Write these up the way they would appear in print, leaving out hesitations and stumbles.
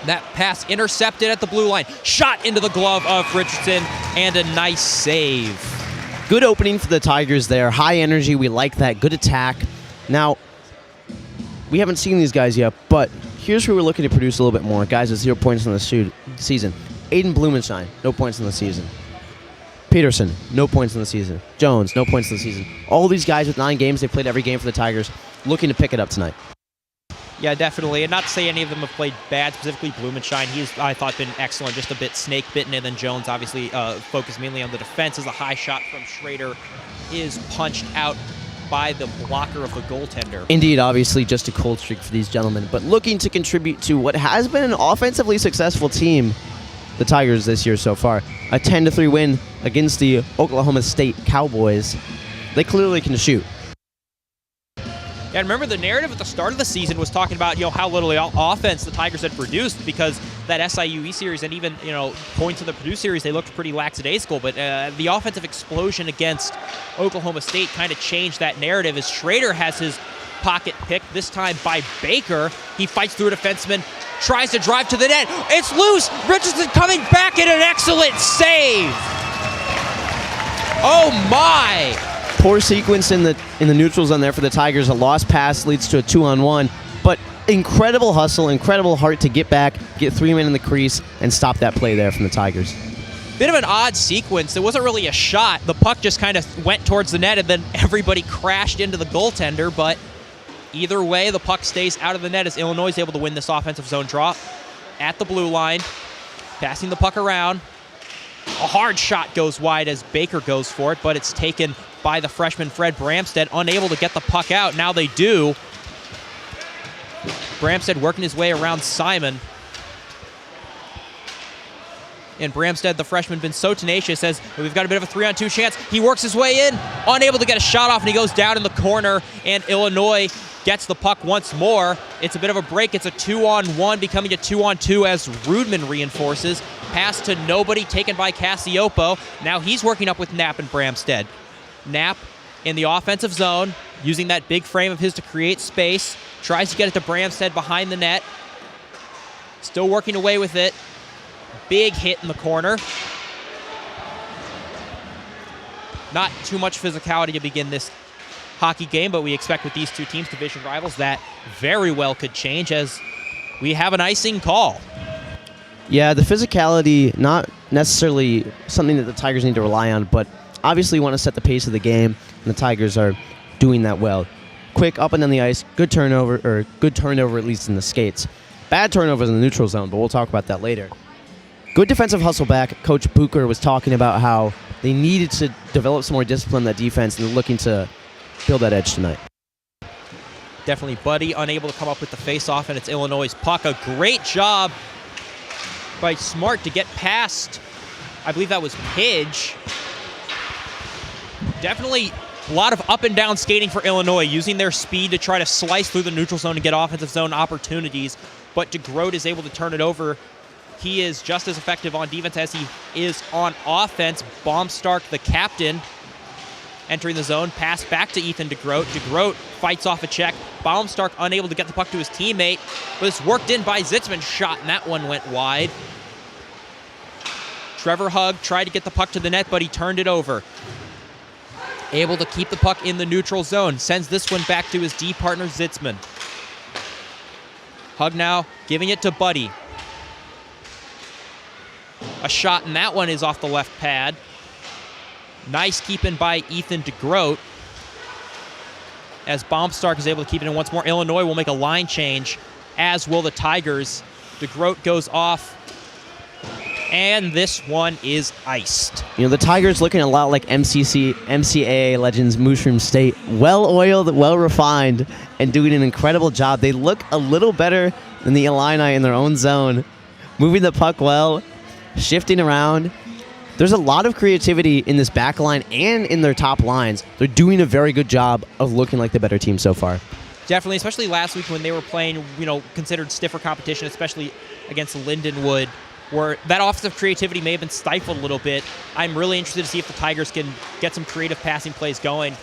That pass intercepted at the blue line. Shot into the glove of Richardson, and a nice save. Good opening for the Tigers there. High energy. We like that. Good attack. Now, we haven't seen these guys yet, but here's who we're looking to produce a little bit more. Guys with 0 points in the season. Aiden Blumenstein, no points in the season. Peterson, no points in the season. Jones, no points in the season. All these guys with 9 games, they played every game for the Tigers, looking to pick it up tonight. Yeah, definitely. And not to say any of them have played bad, specifically Blumenstein. He's, I thought, been excellent, just a bit snake-bitten. And then Jones, obviously, focused mainly on the defense as a high shot from Schrader is punched out by the blocker of the goaltender. Indeed, obviously, just a cold streak for these gentlemen. But looking to contribute to what has been an offensively successful team, the Tigers this year so far. A 10-3 win against the Oklahoma State Cowboys. They clearly can shoot. Yeah, remember the narrative at the start of the season was talking about, how little offense the Tigers had produced because that SIUE series and even, points of the Purdue series, they looked pretty lackadaisical. But the offensive explosion against Oklahoma State kind of changed that narrative as Schrader has his pocket picked, this time by Baker. He fights through a defenseman, tries to drive to the net. It's loose. Richardson coming back in an excellent save. Oh, my. Poor sequence in the neutral zone there for the Tigers. A lost pass leads to a 2-on-1, but incredible hustle, incredible heart to get back, get 3 men in the crease, and stop that play there from the Tigers. Bit of an odd sequence. It wasn't really a shot. The puck just kind of went towards the net, and then everybody crashed into the goaltender, but either way, the puck stays out of the net as Illinois is able to win this offensive zone draw at the blue line, passing the puck around. A hard shot goes wide as Baker goes for it, but it's taken by the freshman Fred Bramstead, unable to get the puck out. Now they do. Bramstead working his way around Simon. And Bramstead, the freshman, been so tenacious as we've got a bit of a 3-on-2 chance. He works his way in, unable to get a shot off, and he goes down in the corner, and Illinois gets the puck once more. It's a bit of a break. It's a 2-on-1, becoming a 2-on-2 as Rudman reinforces. Pass to nobody, taken by Cassiopo. Now he's working up with Knapp and Bramstead. Knapp in the offensive zone, using that big frame of his to create space. Tries to get it to Bramstead behind the net. Still working away with it. Big hit in the corner. Not too much physicality to begin this hockey game, but we expect with these two teams, division rivals, that very well could change as we have an icing call. Yeah, the physicality, not necessarily something that the Tigers need to rely on, but obviously want to set the pace of the game, and the Tigers are doing that well. Quick up and down the ice, good turnover at least in the skates. Bad turnovers in the neutral zone, but we'll talk about that later. Good defensive hustle back. Coach Bucher was talking about how they needed to develop some more discipline in that defense, and they're looking to build that edge tonight. Definitely Buddy unable to come up with the face-off, and it's Illinois' puck. A great job by Smart to get past, I believe that was Pidge. Definitely a lot of up and down skating for Illinois, using their speed to try to slice through the neutral zone and get offensive zone opportunities. But DeGroat is able to turn it over. He is just as effective on defense as he is on offense. Baumstark, the captain, entering the zone. Pass back to Ethan DeGroat. DeGroat fights off a check. Baumstark unable to get the puck to his teammate. But it's worked in by Zitzman's shot, and that one went wide. Trevor Hugg tried to get the puck to the net, but he turned it over. Able to keep the puck in the neutral zone. Sends this one back to his D partner, Zitzman. Hugg now giving it to Buddy. A shot, and that one is off the left pad. Nice keeping by Ethan DeGroat. As Baumstark is able to keep it in once more. Illinois will make a line change, as will the Tigers. DeGroat goes off, and this one is iced. The Tigers looking a lot like NCAA legends Mushroom State. Well-oiled, well-refined, and doing an incredible job. They look a little better than the Illini in their own zone. Moving the puck well, shifting around. There's a lot of creativity in this back line and in their top lines. They're doing a very good job of looking like the better team so far. Definitely, especially last week when they were playing, considered stiffer competition, especially against Lindenwood, where that offensive creativity may have been stifled a little bit. I'm really interested to see if the Tigers can get some creative passing plays going.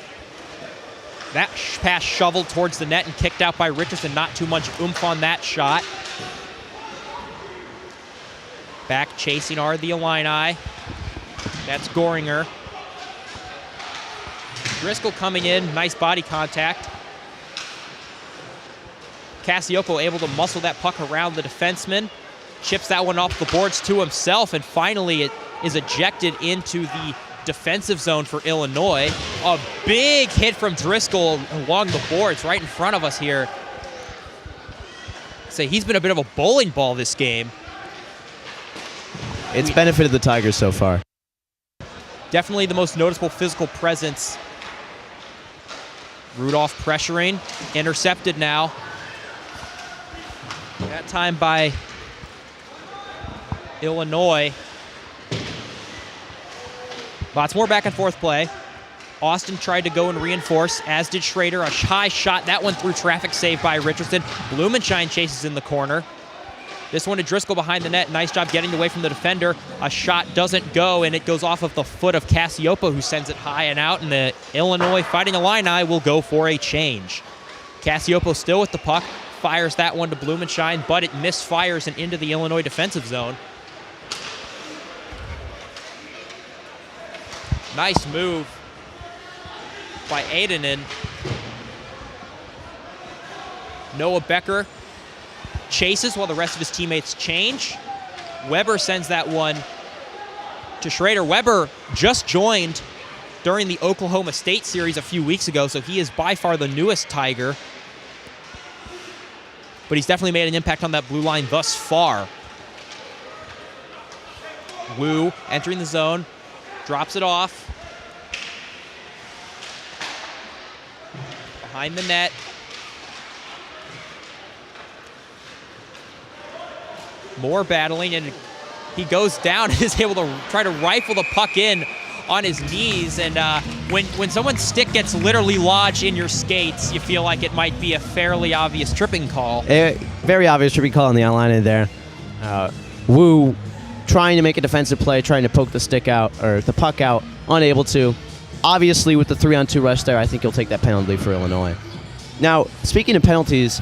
That pass shoveled towards the net and kicked out by Richardson. Not too much oomph on that shot. Back chasing are the Illini. That's Goringer. Driscoll coming in, nice body contact. Cassioppo able to muscle that puck around the defenseman. Chips that one off the boards to himself, and finally it is ejected into the defensive zone for Illinois. A big hit from Driscoll along the boards right in front of us here. So he's been a bit of a bowling ball this game. It's benefited the Tigers so far. Definitely the most noticeable physical presence. Rudolph pressuring, intercepted now. That time by Illinois. Lots more back and forth play. Austin tried to go and reinforce, as did Schrader. A high shot, that one through traffic, saved by Richardson. Blumenshine chases in the corner. This one to Driscoll behind the net. Nice job getting away from the defender. A shot doesn't go, and it goes off of the foot of Cassioppo, who sends it high and out, and the Illinois Fighting Illini will go for a change. Cassioppo still with the puck. Fires that one to Blumenshine, but it misfires and into the Illinois defensive zone. Nice move by Adenin. Noah Becker chases while the rest of his teammates change. Weber sends that one to Schrader. Weber just joined during the Oklahoma State series a few weeks ago, so he is by far the newest Tiger. But he's definitely made an impact on that blue line thus far. Wu entering the zone, drops it off. Behind the net. More battling, and he goes down and is able to try to rifle the puck in on his knees. And when someone's stick gets literally lodged in your skates, you feel like it might be a fairly obvious tripping call. Very obvious tripping call on the outline there. Wu trying to make a defensive play, trying to poke the stick out, or the puck out, unable to. Obviously, with the 3-on-2 rush there, I think he'll take that penalty for Illinois. Now, speaking of penalties,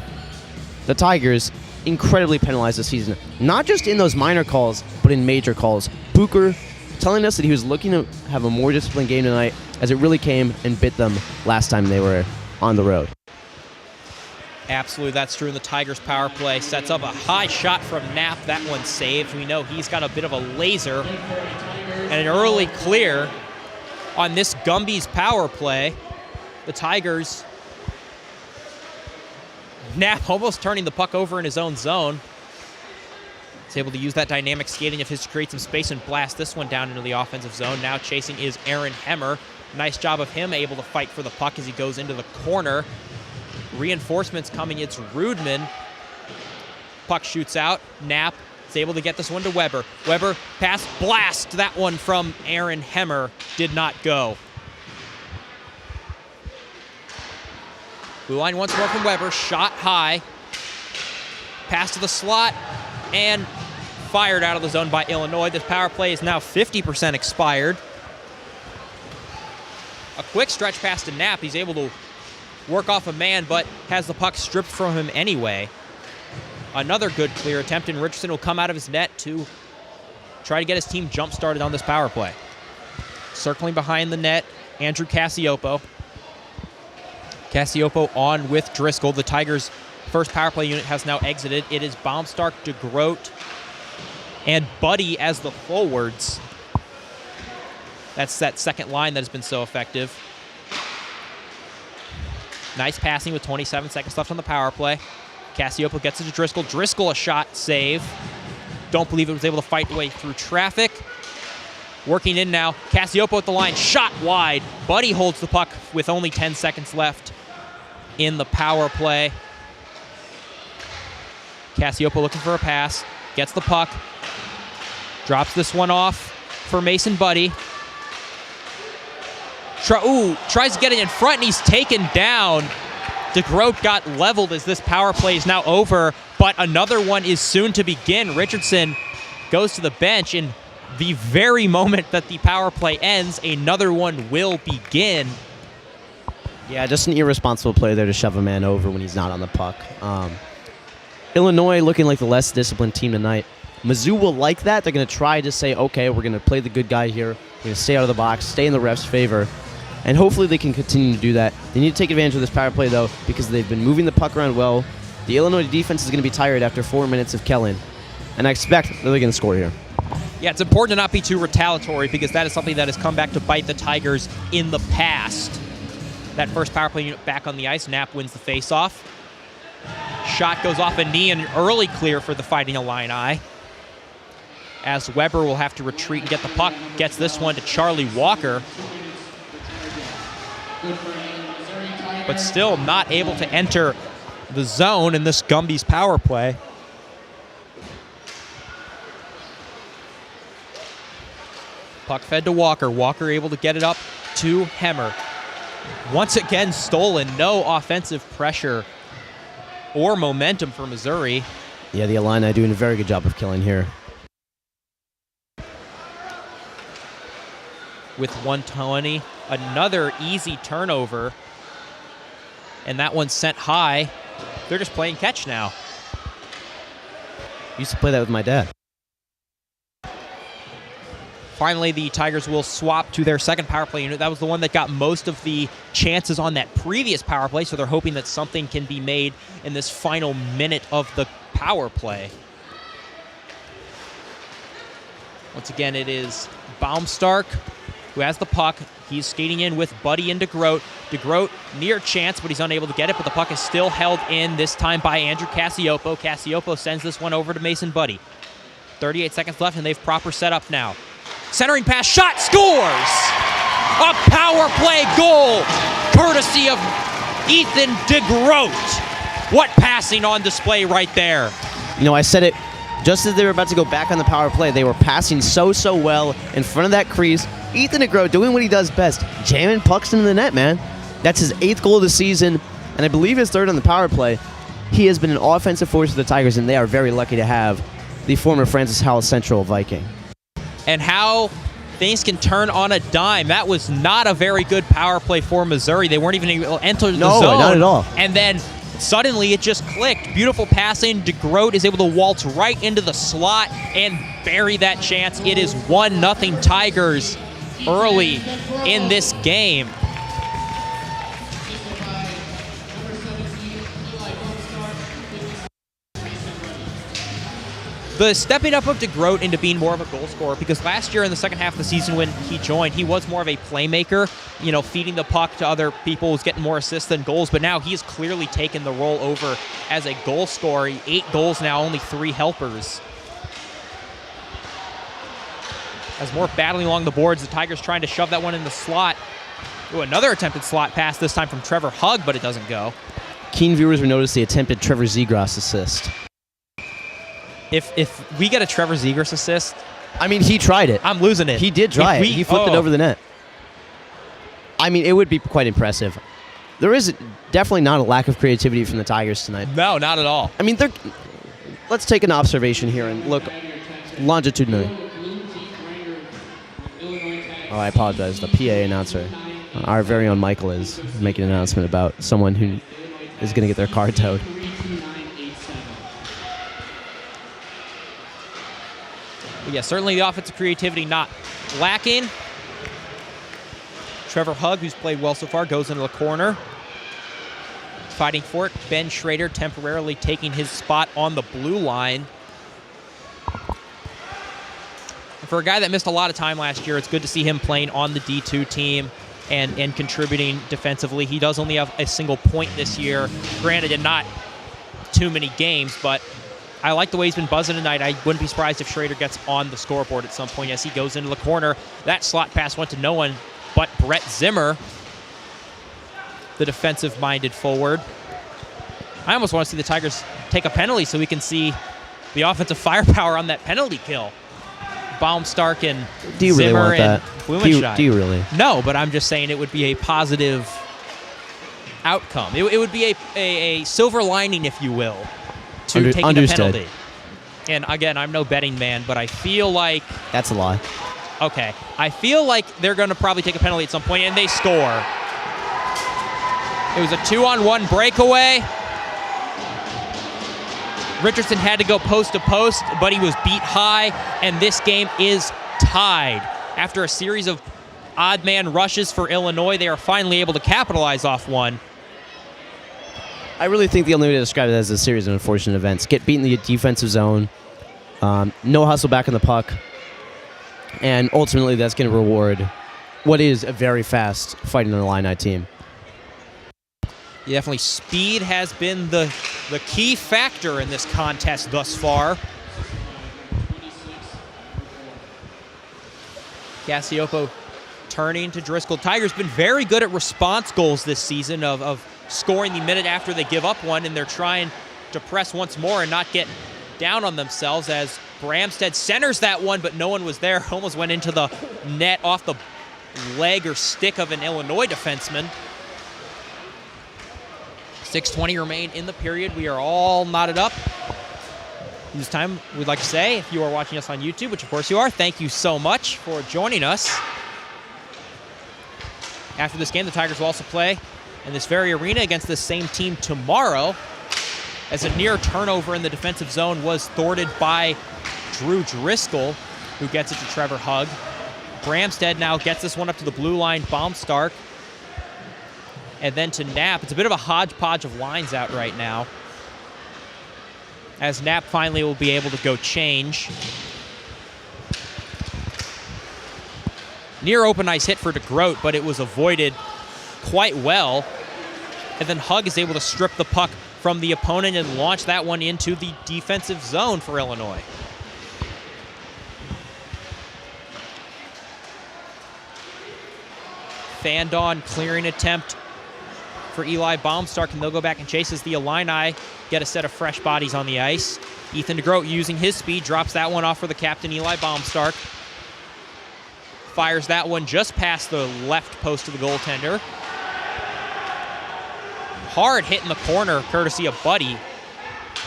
the Tigers incredibly penalized this season. Not just in those minor calls, but in major calls. Bucher telling us that he was looking to have a more disciplined game tonight, as it really came and bit them last time they were on the road. Absolutely, that's true. And the Tigers' power play sets up a high shot from Knapp. That one saved. We know he's got a bit of a laser. And an early clear on this Gumby's power play. The Tigers, Knapp almost turning the puck over in his own zone. He's able to use that dynamic skating of his to create some space and blast this one down into the offensive zone. Now chasing is Aaron Hemmer. Nice job of him, able to fight for the puck as he goes into the corner. Reinforcements coming, it's Rudman. Puck shoots out. Knapp is able to get this one to Weber. Weber, pass, blast. That one from Aaron Hemmer did not go. Blue line once more from Weber. Shot high. Pass to the slot. And fired out of the zone by Illinois. This power play is now 50% expired. A quick stretch pass to Knapp. He's able to work off a man, but has the puck stripped from him anyway. Another good clear attempt, and Richardson will come out of his net to try to get his team jump-started on this power play. Circling behind the net, Andrew Cassioppo. Cassioppo on with Driscoll. The Tigers' first power play unit has now exited. It is Baumstark, DeGroat, and Buddy as the forwards. That's that second line that has been so effective. Nice passing with 27 seconds left on the power play. Cassioppo gets it to Driscoll. Driscoll a shot save. Don't believe it was able to fight the way through traffic. Working in now. Cassioppo at the line. Shot wide. Buddy holds the puck with only 10 seconds left in the power play. Cassioppo looking for a pass. Gets the puck. Drops this one off for Mason Buddy. Tries to get it in front, and he's taken down. DeGroat got leveled as this power play is now over, but another one is soon to begin. Richardson goes to the bench, and the very moment that the power play ends, another one will begin. Yeah, just an irresponsible play there to shove a man over when he's not on the puck. Illinois looking like the less disciplined team tonight. Mizzou will like that. They're going to try to say, okay, we're going to play the good guy here. We're going to stay out of the box, stay in the ref's favor. And hopefully they can continue to do that. They need to take advantage of this power play, though, because they've been moving the puck around well. The Illinois defense is going to be tired after 4 minutes of Kellen. And I expect that they're going to score here. Yeah, it's important to not be too retaliatory because that is something that has come back to bite the Tigers in the past. That first power play unit back on the ice. Knapp wins the faceoff. Shot goes off a knee, and an early clear for the Fighting Illini. As Weber will have to retreat and get the puck. Gets this one to Charlie Walker. But still not able to enter the zone in this Gumby's power play. Puck fed to Walker. Walker able to get it up to Hemmer. Once again stolen. No offensive pressure or momentum for Missouri. Yeah, the Illini doing a very good job of killing here. With 120. Another easy turnover. And that one's sent high. They're just playing catch now. Used to play that with my dad. Finally, the Tigers will swap to their second power play unit. That was the one that got most of the chances on that previous power play, so they're hoping that something can be made in this final minute of the power play. Once again, it is Baumstark who has the puck. He's skating in with Buddy and DeGroat. DeGroat near chance, but he's unable to get it, but the puck is still held in, this time by Andrew Cassioppo. Cassioppo sends this one over to Mason Buddy. 38 seconds left, and they've proper setup now. Centering pass, shot, scores! A power play goal, courtesy of Ethan DeGroat. What passing on display right there. You know, I said it just as they were about to go back on the power play. They were passing so well in front of that crease. Ethan DeGroat doing what he does best, jamming pucks into the net, man. That's his 8th goal of the season, and I believe his 3rd on the power play. He has been an offensive force for the Tigers, and they are very lucky to have the former Francis Howell Central Viking. And how things can turn on a dime. That was not a very good power play for Missouri. They weren't even able to enter the zone. No, not at all. And then suddenly it just clicked. Beautiful passing. DeGroat is able to waltz right into the slot and bury that chance. It is 1-0 Tigers early in this game. The stepping up of DeGroat into being more of a goal scorer, because last year in the second half of the season when he joined, he was more of a playmaker, you know, feeding the puck to other people, was getting more assists than goals, but now he's clearly taken the role over as a goal scorer. 8 goals now, only 3 helpers. As more battling along the boards, the Tigers trying to shove that one in the slot. Ooh, another attempted slot pass, this time from Trevor Hugg, but it doesn't go. Keen viewers will notice the attempted Trevor Zegras assist. If we get a Trevor Zegras assist, I mean, he tried it. I'm losing it. He did try it. He flipped it over the net. I mean, it would be quite impressive. There is definitely not a lack of creativity from the Tigers tonight. No, not at all. I mean, let's take an observation here and look longitudinally. Oh, I apologize. The PA announcer, our very own Michael, is making an announcement about someone who is going to get their car towed. But yeah, certainly the offensive creativity not lacking. Trevor Hugg, who's played well so far, goes into the corner. Fighting for it. Ben Schrader temporarily taking his spot on the blue line. And for a guy that missed a lot of time last year, it's good to see him playing on the D2 team and contributing defensively. He does only have a single point this year. Granted, in not too many games, but I like the way he's been buzzing tonight. I wouldn't be surprised if Schrader gets on the scoreboard at some point as he goes into the corner. That slot pass went to no one but Brett Zimmer, the defensive-minded forward. I almost want to see the Tigers take a penalty so we can see the offensive firepower on that penalty kill. Baumstark and Do you Zimmer really want that? Blumenscheid. Do you really? No, but I'm just saying it would be a positive outcome. It would be a silver lining, if you will, to taking Understood. a penalty. And again, I'm no betting man, but I feel like... That's a lie. Okay. I feel like they're going to probably take a penalty at some point, and they score. It was a 2-on-1 breakaway. Richardson had to go post to post, but he was beat high, and this game is tied. After a series of odd man rushes for Illinois, they are finally able to capitalize off one. I really think the only way to describe it as a series of unfortunate events. Get beaten in the defensive zone, no hustle back in the puck, and ultimately that's going to reward what is a very fast Fighting Illini team. Definitely speed has been the key factor in this contest thus far. Cassiopo turning to Driscoll. Tigers been very good at response goals this season of scoring the minute after they give up one, and they're trying to press once more and not get down on themselves as Bramstead centers that one, but no one was there. Almost went into the net off the leg or stick of an Illinois defenseman. 6:20 remain in the period. We are all knotted up. This time, we'd like to say, if you are watching us on YouTube, which of course you are, thank you so much for joining us. After this game, the Tigers will also play in this very arena against the same team tomorrow, as a near turnover in the defensive zone was thwarted by Drew Driscoll, who gets it to Trevor Hugg. Bramstead now gets this one up to the blue line, Baumstark, and then to Knapp. It's a bit of a hodgepodge of lines out right now, as Knapp finally will be able to go change. Near open ice hit for DeGroat, but it was avoided quite well. And then Hugg is able to strip the puck from the opponent and launch that one into the defensive zone for Illinois. Fandon clearing attempt for Eli Baumstark, and they'll go back and chase as the Illini get a set of fresh bodies on the ice. Ethan DeGroat, using his speed, drops that one off for the captain, Eli Baumstark. Fires that one just past the left post of the goaltender. Hard hit in the corner, courtesy of Buddy.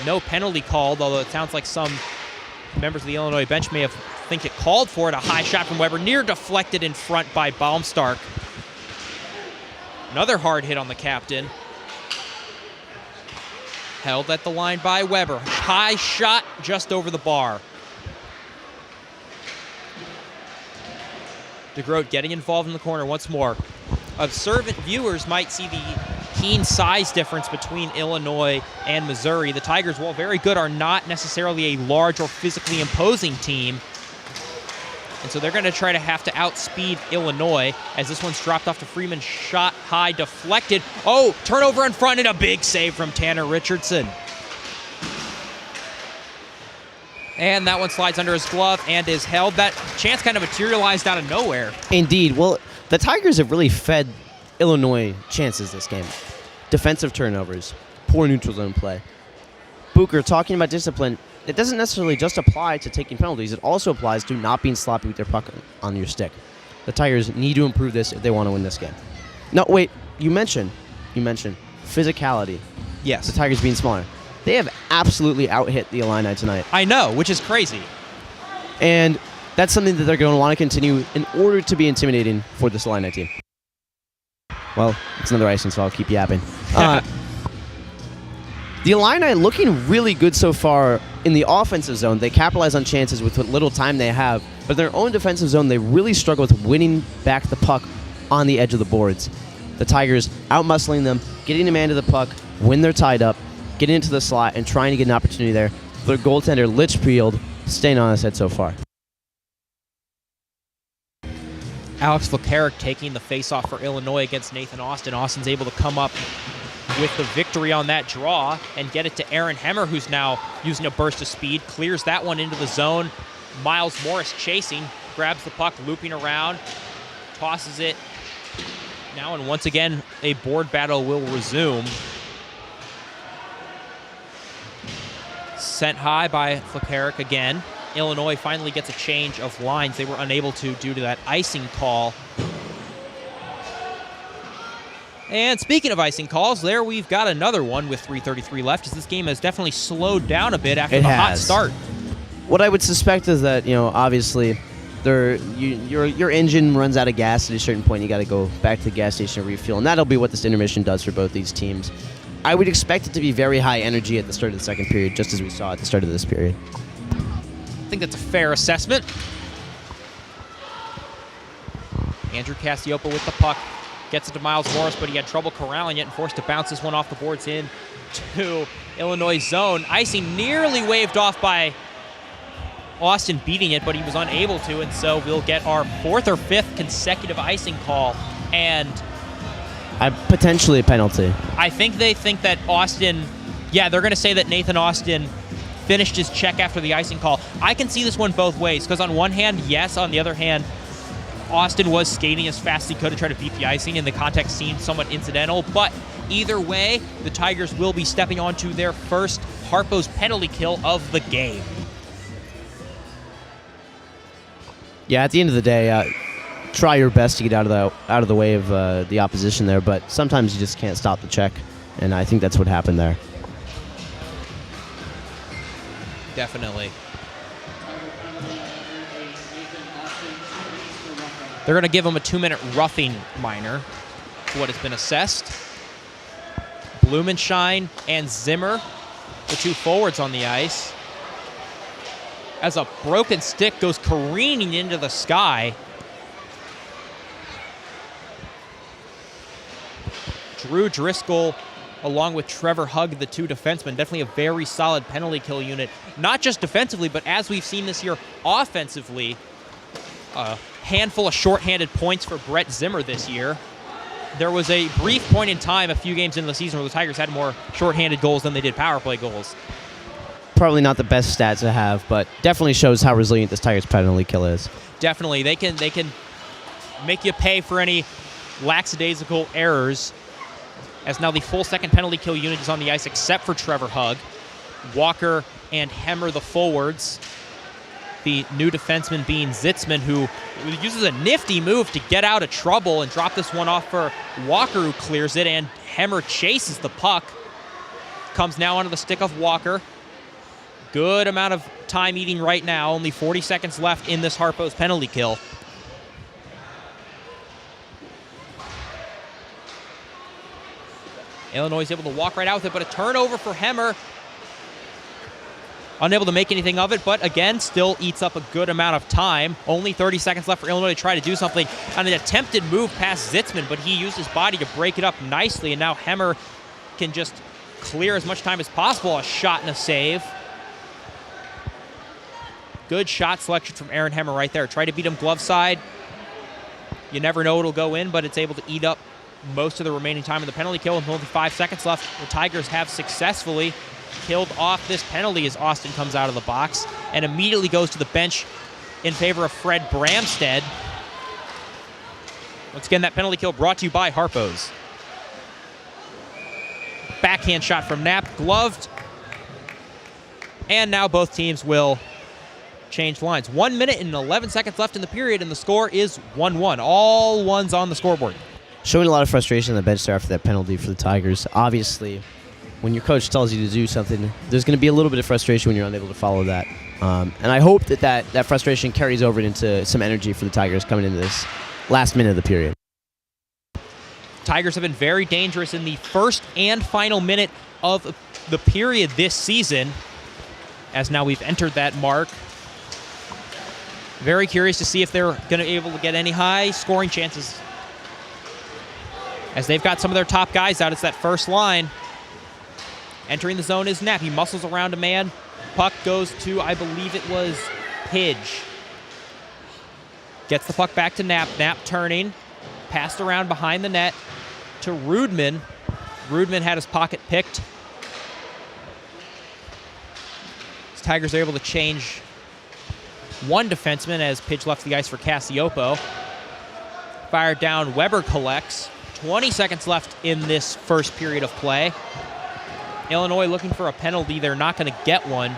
No penalty called, although it sounds like some members of the Illinois bench may have think it called for it. A high shot from Weber, near deflected in front by Baumstark. Another hard hit on the captain. Held at the line by Weber. High shot just over the bar. DeGroat getting involved in the corner once more. Observant viewers might see the keen size difference between Illinois and Missouri. The Tigers, while very good, are not necessarily a large or physically imposing team. And so they're going to try to have to outspeed Illinois, as this one's dropped off to Freeman. Shot high, deflected. Oh, turnover in front, and a big save from Tanner Richardson. And that one slides under his glove and is held. That chance kind of materialized out of nowhere. Indeed. Well, the Tigers have really fed Illinois chances this game. Defensive turnovers, poor neutral zone play. Booker, talking about discipline, it doesn't necessarily just apply to taking penalties. It also applies to not being sloppy with their puck on your stick. The Tigers need to improve this if they want to win this game. No, wait, you mentioned physicality. Yes. The Tigers being smaller. They have absolutely out-hit the Illini tonight. I know, which is crazy. And that's something that they're going to want to continue in order to be intimidating for this Illini team. Well, it's another icing, so I'll keep yapping. The Illini looking really good so far in the offensive zone. They capitalize on chances with what little time they have, but in their own defensive zone, they really struggle with winning back the puck on the edge of the boards. The Tigers out-muscling them, getting a man to the puck when they're tied up, getting into the slot, and trying to get an opportunity there. Their goaltender, Litchfield, staying on his head so far. Alex Flekarek taking the face-off for Illinois against Nathan Austin. Austin's able to come up with the victory on that draw and get it to Aaron Hemmer, who's now using a burst of speed. Clears that one into the zone. Miles Morris chasing, grabs the puck, looping around, tosses it. Now, and once again, a board battle will resume. Sent high by Flekarek again. Illinois finally gets a change of lines. They were unable to due to that icing call. And speaking of icing calls, there we've got another one with 3:33 left, as this game has definitely slowed down a bit after the hot start. What I would suspect is that, obviously, your engine runs out of gas at a certain point. You got to go back to the gas station and refuel, and that'll be what this intermission does for both these teams. I would expect it to be very high energy at the start of the second period, just as we saw at the start of this period. I think that's a fair assessment. Andrew Cassiopo with the puck. Gets it to Miles Morris, but he had trouble corralling it and forced to bounce this one off the boards in to Illinois zone. Icing nearly waved off by Austin beating it, but he was unable to, and so we'll get our 4th or 5th consecutive icing call. And potentially a penalty. I think they think that Austin, they're going to say that Nathan Austin finished his check after the icing call. I can see this one both ways, because on one hand, yes, on the other hand, Austin was skating as fast as he could to try to beat the icing, and the contact seemed somewhat incidental. But either way, the Tigers will be stepping onto their first Harpo's penalty kill of the game. Yeah, at the end of the day, try your best to get out of the way of the opposition there, but sometimes you just can't stop the check, and I think that's what happened there. Definitely. They're going to give him a 2-minute roughing minor to what has been assessed. Blumenschein and Zimmer, the 2 forwards on the ice, as a broken stick goes careening into the sky. Drew Driscoll, along with Trevor Hugg, the 2 defensemen, definitely a very solid penalty kill unit. Not just defensively, but as we've seen this year, offensively. A handful of shorthanded points for Brett Zimmer this year. There was a brief point in time a few games into the season where the Tigers had more shorthanded goals than they did power play goals. Probably not the best stats to have, but definitely shows how resilient this Tigers penalty kill is. Definitely. They can make you pay for any lackadaisical errors, as now the full second penalty kill unit is on the ice except for Trevor Hugg. Walker and Hemmer, the forwards. The new defenseman being Zitzman, who uses a nifty move to get out of trouble and drop this one off for Walker, who clears it, and Hemmer chases the puck. Comes now onto the stick of Walker. Good amount of time eating right now. Only 40 seconds left in this Harpo's penalty kill. Illinois is able to walk right out with it, but a turnover for Hemmer. Unable to make anything of it, but again, still eats up a good amount of time. Only 30 seconds left for Illinois to try to do something on an attempted move past Zitzman, but he used his body to break it up nicely, and now Hemmer can just clear as much time as possible. A shot and a save. Good shot selection from Aaron Hemmer right there. Try to beat him glove side. You never know it'll go in, but it's able to eat up most of the remaining time of the penalty kill. With only 5 seconds left, the Tigers have successfully killed off this penalty as Austin comes out of the box and immediately goes to the bench in favor of Fred Bramstead. Once again, that penalty kill brought to you by Harpo's. Backhand shot from Knapp, gloved. And now both teams will change lines. 1 minute and 11 seconds left in the period, and the score is 1-1. All ones on the scoreboard. Showing a lot of frustration on the bench there after that penalty for the Tigers. Obviously, when your coach tells you to do something, there's going to be a little bit of frustration when you're unable to follow that. And I hope that frustration carries over into some energy for the Tigers coming into this last minute of the period. Tigers have been very dangerous in the first and final minute of the period this season, as now we've entered that mark. Very curious to see if they're going to be able to get any high scoring chances, as they've got some of their top guys out. It's that first line. Entering the zone is Knapp. He muscles around a man. Puck goes to, I believe it was Pidge. Gets the puck back to Knapp. Knapp turning. Passed around behind the net to Rudman. Rudman had his pocket picked. As Tigers are able to change one defenseman as Pidge left the ice for Cassiopo. Fired down. Weber collects. 20 seconds left in this first period of play. Illinois looking for a penalty. They're not going to get one.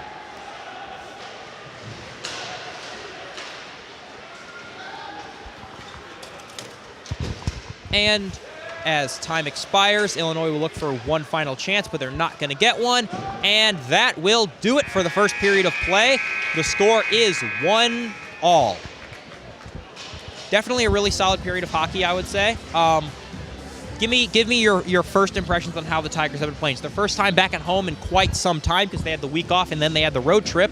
And as time expires, Illinois will look for one final chance, but they're not going to get one. And that will do it for the first period of play. The score is 1-1. Definitely a really solid period of hockey, I would say. Give me your first impressions on how the Tigers have been playing. It's their first time back at home in quite some time because they had the week off and then they had the road trip.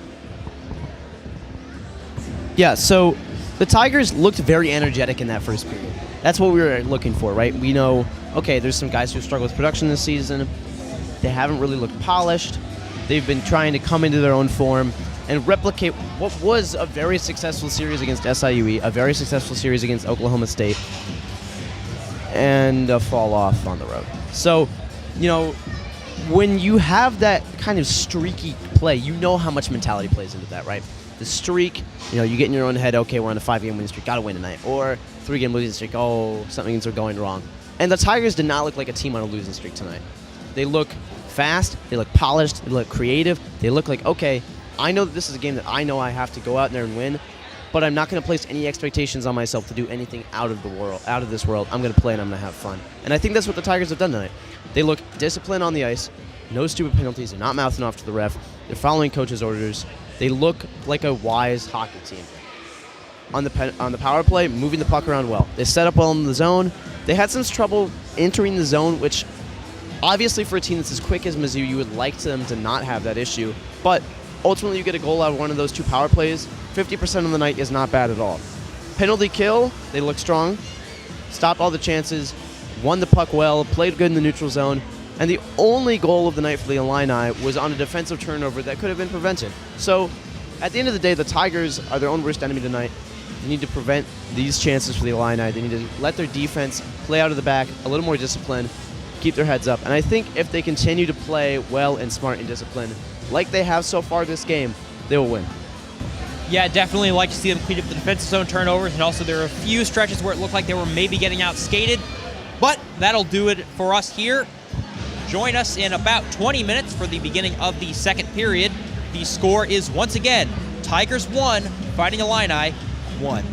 Yeah, so the Tigers looked very energetic in that first period. That's what we were looking for, right? We know, okay, there's some guys who struggled with production this season. They haven't really looked polished. They've been trying to come into their own form and replicate what was a very successful series against SIUE, a very successful series against Oklahoma State, and a fall off on the road. So, you know, when you have that kind of streaky play, you know how much mentality plays into that, right? The streak, you know, you get in your own head, okay, we're on a 5-game winning streak, gotta win tonight. Or 3-game losing streak, oh, something's going wrong. And the Tigers did not look like a team on a losing streak tonight. They look fast, they look polished, they look creative, they look like, okay, I know that this is a game that I know I have to go out there and win, but I'm not going to place any expectations on myself to do anything out of this world. I'm going to play and I'm going to have fun. And I think that's what the Tigers have done tonight. They look disciplined on the ice, no stupid penalties, they're not mouthing off to the ref, they're following coach's orders. They look like a wise hockey team. On the power play, moving the puck around well. They set up well in the zone. They had some trouble entering the zone, which obviously for a team that's as quick as Mizzou, you would like them to not have that issue. But ultimately, you get a goal out of one of those 2 power plays. 50% of the night is not bad at all. Penalty kill, they look strong. Stopped all the chances. Won the puck well. Played good in the neutral zone. And the only goal of the night for the Illini was on a defensive turnover that could have been prevented. So, at the end of the day, the Tigers are their own worst enemy tonight. They need to prevent these chances for the Illini. They need to let their defense play out of the back, a little more discipline, keep their heads up. And I think if they continue to play well and smart and disciplined, like they have so far this game, they will win. Yeah, definitely like to see them clean up the defensive zone turnovers, and also there are a few stretches where it looked like they were maybe getting out-skated. But that'll do it for us here. Join us in about 20 minutes for the beginning of the second period. The score is once again Tigers 1, Fighting Illini 1.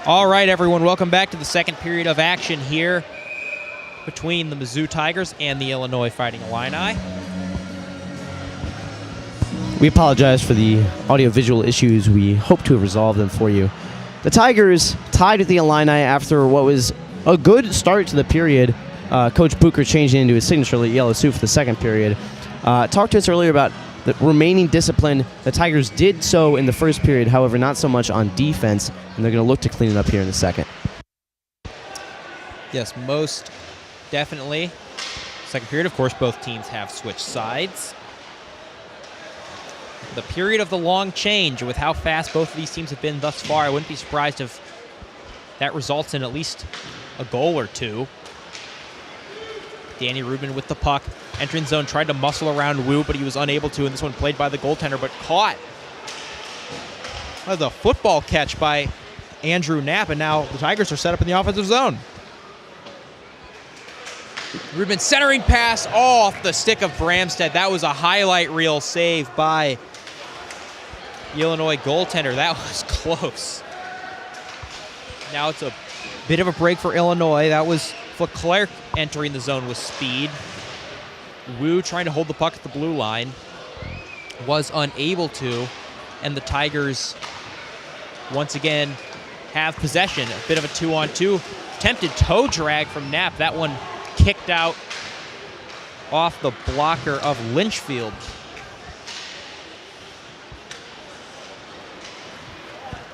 All right, everyone, welcome back to the second period of action here between the Mizzou Tigers and the Illinois Fighting Illini. We apologize for the audio-visual issues. We hope to have resolved them for you. The Tigers tied with the Illini after what was a good start to the period. Coach Booker changing into his signature yellow suit for the second period. Talked to us earlier about the remaining discipline. The Tigers did so in the first period, however, not so much on defense, and they're going to look to clean it up here in the second. Yes, most definitely. Second period, of course, both teams have switched sides. The period of the long change, with how fast both of these teams have been thus far, I wouldn't be surprised if that results in at least a goal or two. Danny Rubin with the puck. Entering zone, tried to muscle around Wu, but he was unable to, and this one played by the goaltender, but caught. That was a football catch by Andrew Knapp, and now the Tigers are set up in the offensive zone. Rubin centering pass off the stick of Bramstead. That was a highlight reel save by the Illinois goaltender. That was close. Now it's a bit of a break for Illinois. That was Leclerc entering the zone with speed. Wu trying to hold the puck at the blue line, was unable to, and the Tigers once again have possession. A bit of a 2-on-2. Attempted toe drag from Knapp. That one kicked out off the blocker of Lynchfield.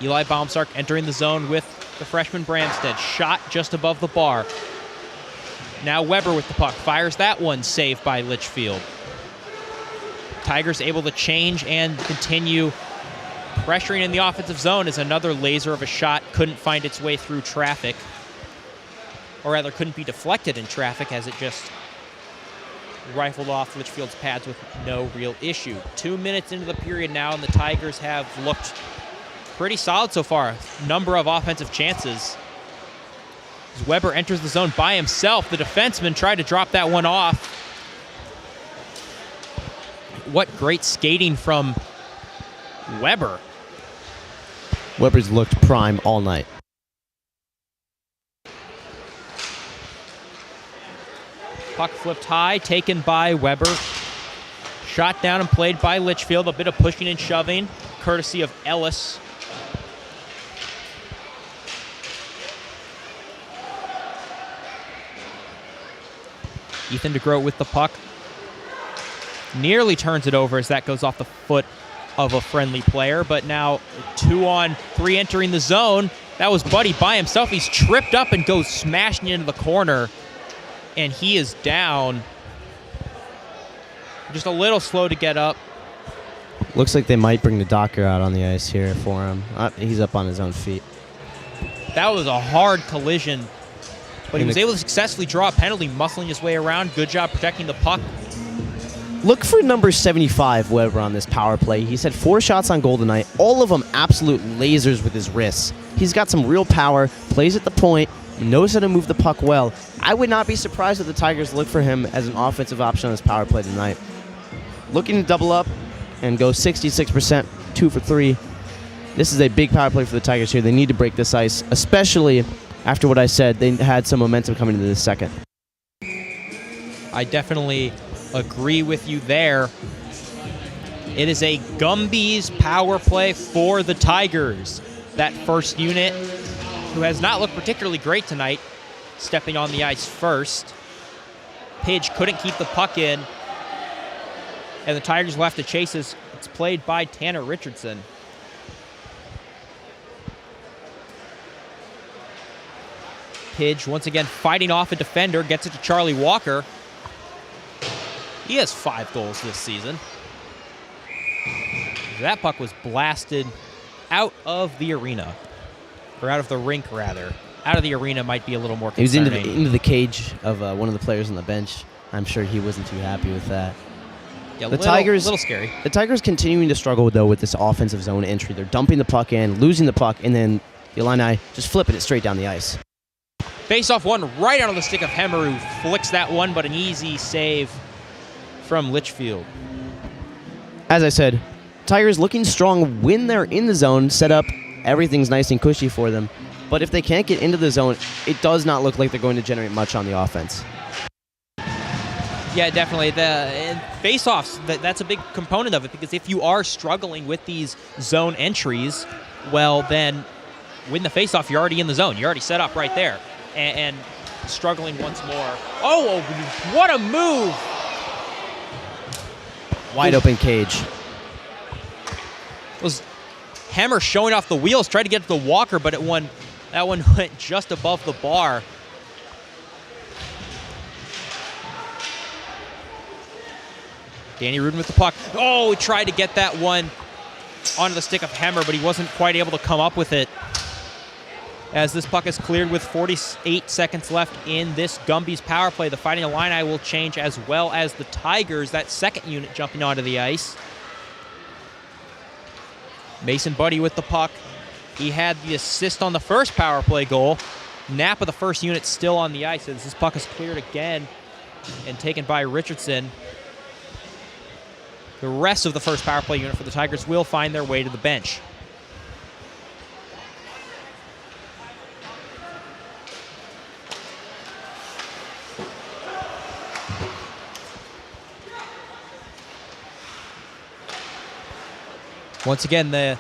Eli Baumstark entering the zone with the freshman Bramstead. Shot just above the bar. Now Weber with the puck. Fires that one, saved by Litchfield. Tigers able to change and continue pressuring in the offensive zone as another laser of a shot couldn't find its way through traffic. Or rather, couldn't be deflected in traffic as it just rifled off Litchfield's pads with no real issue. 2 minutes into the period now, and the Tigers have looked pretty solid so far. A number of offensive chances. As Weber enters the zone by himself, the defenseman tried to drop that one off. What great skating from Weber. Weber's looked prime all night. Puck flipped high, taken by Weber. Shot down and played by Litchfield. A bit of pushing and shoving, courtesy of Ellis. Ethan DeGroat with the puck. Nearly turns it over as that goes off the foot of a friendly player, but now 2-on-3 entering the zone. That was Buddy by himself. He's tripped up and goes smashing into the corner, and he is down. Just a little slow to get up. Looks like they might bring the doctor out on the ice here for him. He's up on his own feet. That was a hard collision, but he was able to successfully draw a penalty, muscling his way around. Good job protecting the puck. Look for number 75, Weber, on this power play. He's had 4 shots on goal tonight, all of them absolute lasers with his wrists. He's got some real power, plays at the point, knows how to move the puck well. I would not be surprised if the Tigers look for him as an offensive option on this power play tonight. Looking to double up and go 66%, 2 for 3. This is a big power play for the Tigers here. They need to break this ice, especially after what I said. They had some momentum coming into this second. I definitely agree with you there. It is a Gumby's power play for the Tigers. That first unit, who has not looked particularly great tonight, stepping on the ice first. Pidge couldn't keep the puck in, and the Tigers will have to chase as it's played by Tanner Richardson. Pidge once again fighting off a defender, gets it to Charlie Walker. He has 5 goals this season. That puck was blasted out of the arena. Or out of the rink, rather. Out of the arena might be a little more concerning. He was into the cage of one of the players on the bench. I'm sure he wasn't too happy with that. Yeah, the Tigers, a little scary. The Tigers continuing to struggle, though, with this offensive zone entry. They're dumping the puck in, losing the puck, and then the Illini just flipping it straight down the ice. Face-off one right out of the stick of Hemmer, who flicks that one, but an easy save from Litchfield. As I said, Tigers looking strong when they're in the zone, set up. Everything's nice and cushy for them. But if they can't get into the zone, it does not look like they're going to generate much on the offense. Yeah, definitely. The face-offs, that's a big component of it, because if you are struggling with these zone entries, well, then win the face-off, you're already in the zone. You're already set up right there. And struggling once more. Oh, what a move! Wide open cage. Was Hammer showing off the wheels, tried to get to the walker, but that one went just above the bar. Danny Rudin with the puck. Oh, he tried to get that one onto the stick of Hammer, but he wasn't quite able to come up with it. As this puck is cleared with 48 seconds left in this Gumby's power play, the Fighting Illini will change, as well as the Tigers, that second unit jumping onto the ice. Mason Buddy with the puck. He had the assist on the first power play goal. Napa, the first unit, still on the ice as this puck is cleared again and taken by Richardson. The rest of the first power play unit for the Tigers will find their way to the bench. Once again, the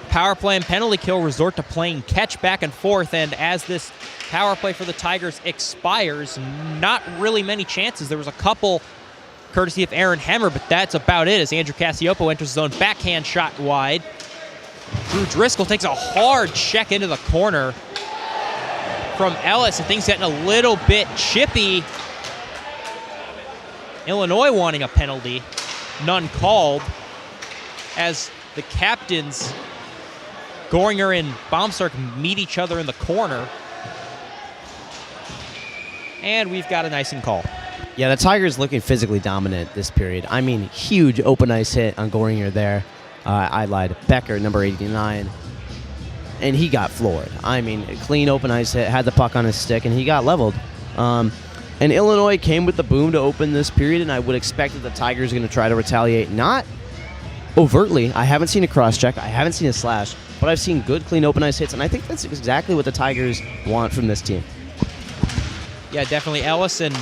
power play and penalty kill resort to playing catch back and forth, and as this power play for the Tigers expires, not really many chances. There was a couple courtesy of Aaron Hammer, but that's about it as Andrew Cassiopo enters his own backhand shot wide. Drew Driscoll takes a hard check into the corner from Ellis, and things getting a little bit chippy. Illinois wanting a penalty, none called, as the captains, Goringer and Baumsark, meet each other in the corner. And we've got an icing call. Yeah, the Tigers looking physically dominant this period. I mean, huge open ice hit on Goringer there. I lied. Becker, number 89. And he got floored. I mean, a clean open ice hit, had the puck on his stick, and he got leveled. And Illinois came with the boom to open this period, and I would expect that the Tigers are going to try to retaliate. Not overtly. I haven't seen a cross-check. I haven't seen a slash. But I've seen good, clean open ice hits, and I think that's exactly what the Tigers want from this team. Yeah, definitely. Ellis and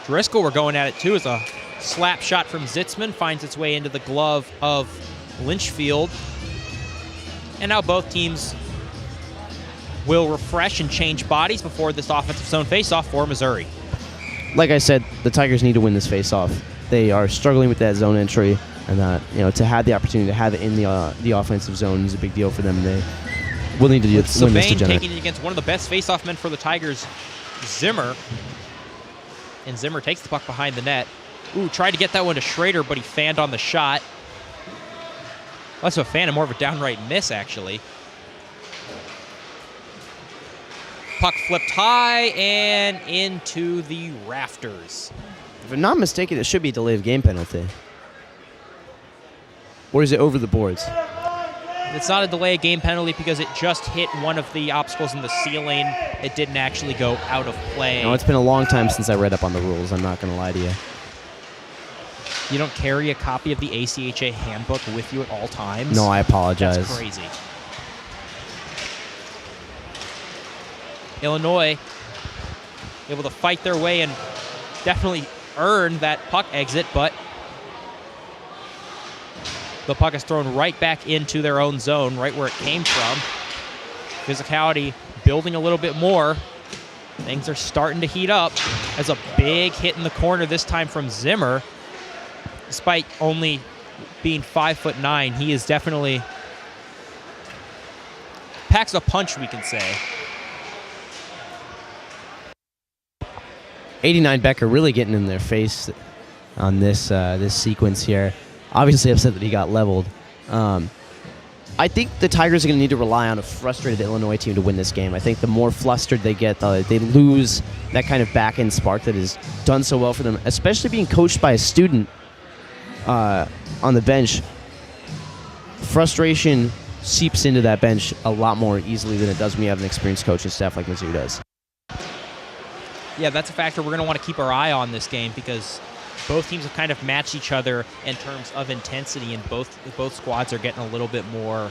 Driscoll were going at it, too, as a slap shot from Zitzman finds its way into the glove of Lynchfield. And now both teams will refresh and change bodies before this offensive zone faceoff for Missouri. Like I said, the Tigers need to win this faceoff. They are struggling with that zone entry, and to have the opportunity to have it in the offensive zone is a big deal for them. They will need to win this to generate. Taking it against one of the best faceoff men for the Tigers, Zimmer. And Zimmer takes the puck behind the net. Ooh, tried to get that one to Schrader, but he fanned on the shot. Less of a fan and more of a downright miss, actually. Puck flipped high and into the rafters. If I'm not mistaken, it should be a delay of game penalty. Or is it over the boards? It's not a delay of game penalty because it just hit one of the obstacles in the ceiling. It didn't actually go out of play. No, it's been a long time since I read up on the rules. I'm not going to lie to you. You don't carry a copy of the ACHA handbook with you at all times? No, I apologize. That's crazy. Illinois able to fight their way and definitely earn that puck exit, but the puck is thrown right back into their own zone, right where it came from. Physicality building a little bit more. Things are starting to heat up as a big hit in the corner, this time from Zimmer. Despite only being 5'9", he is definitely packs a punch, we can say. 89 Becker really getting in their face on this this sequence here. Obviously upset that he got leveled. I think the Tigers are going to need to rely on a frustrated Illinois team to win this game. I think the more flustered they get, they lose that kind of back-end spark that has done so well for them, especially being coached by a student on the bench. Frustration seeps into that bench a lot more easily than it does when you have an experienced coaching staff like Mizzou does. Yeah, that's a factor we're going to want to keep our eye on this game because both teams have kind of matched each other in terms of intensity, and both squads are getting a little bit more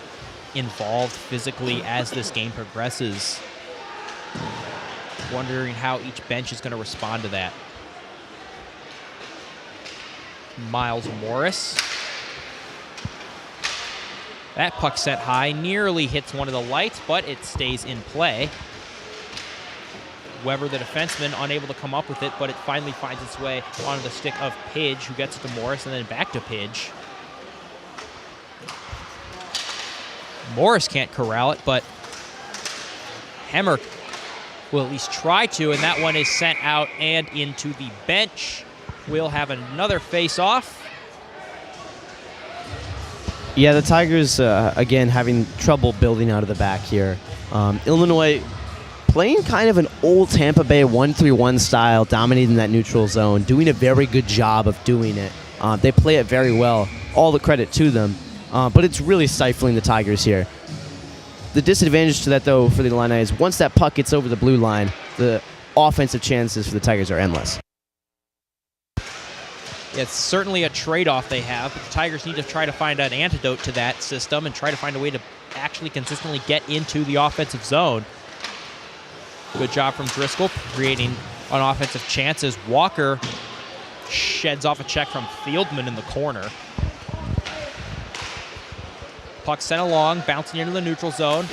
involved physically as this game progresses. Wondering how each bench is going to respond to that. Miles Morris. That puck sent high, nearly hits one of the lights, but it stays in play. Weber, the defenseman, unable to come up with it, but it finally finds its way onto the stick of Pidge, who gets it to Morris, and then back to Pidge. Morris can't corral it, but Hemmer will at least try to, and that one is sent out and into the bench. We'll have another face-off. Yeah, the Tigers, again, having trouble building out of the back here. Illinois playing kind of an old Tampa Bay 1-3-1 style, dominating that neutral zone, doing a very good job of doing it. They play it very well. All the credit to them. But it's really stifling the Tigers here. The disadvantage to that, though, for the Illini is once that puck gets over the blue line, the offensive chances for the Tigers are endless. It's certainly a trade-off they have, but the Tigers need to try to find an antidote to that system and try to find a way to actually consistently get into the offensive zone. Good job from Driscoll, creating an offensive chance as Walker sheds off a check from Fieldman in the corner. Puck sent along, bouncing into the neutral zone.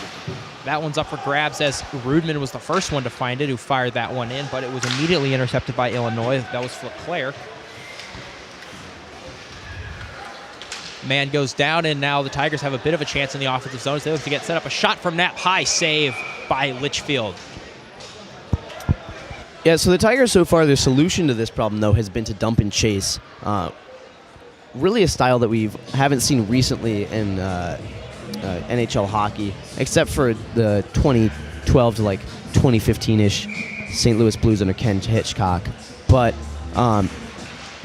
That one's up for grabs as Rudman was the first one to find it, who fired that one in, but it was immediately intercepted by Illinois. That was Leclerc. Man goes down, and now the Tigers have a bit of a chance in the offensive zone. They look to get set up. A shot from Knapp, high save by Litchfield. Yeah, so the Tigers so far, their solution to this problem, though, has been to dump and chase. Really a style that we haven't seen recently in NHL hockey, except for the 2012 to like 2015-ish St. Louis Blues under Ken Hitchcock. But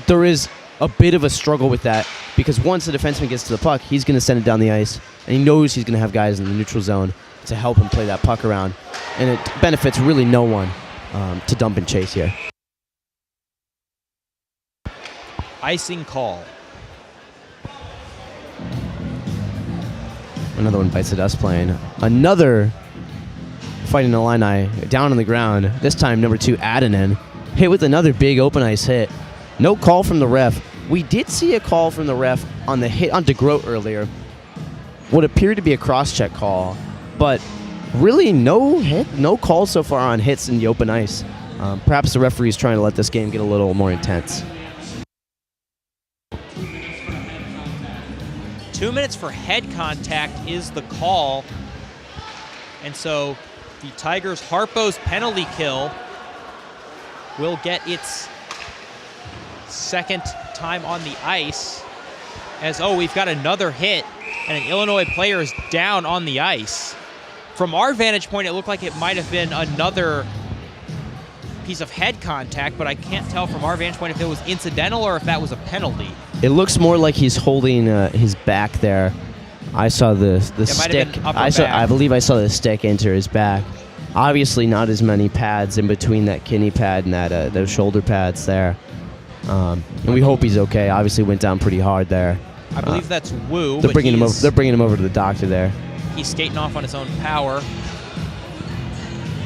there is a bit of a struggle with that because once the defenseman gets to the puck, he's going to send it down the ice, and he knows he's going to have guys in the neutral zone to help him play that puck around. And it benefits really no one to dump and chase here. Icing call. Another one bites the dust plane. Another Fighting Illini down on the ground. This time, number 2, Adenen, hit with another big open ice hit. No call from the ref. We did see a call from the ref on the hit on DeGroat earlier. What appeared to be a cross-check call, but really no call so far on hits in the open ice. Perhaps the referee's trying to let this game get a little more intense. 2 minutes for head contact is the call. And so the Tigers' Harpo's penalty kill will get its second time on the ice. As, we've got another hit, and an Illinois player is down on the ice. From our vantage point, it looked like it might have been another piece of head contact, but I can't tell from our vantage point if it was incidental or if that was a penalty. It looks more like he's holding his back there. I saw the stick. I believe I saw the stick enter his back. Obviously, not as many pads in between that kidney pad and that those shoulder pads there. And we hope he's okay. Obviously, went down pretty hard there. I believe that's Wu. They're bringing him over. They're bringing him over to the doctor there. He's skating off on his own power.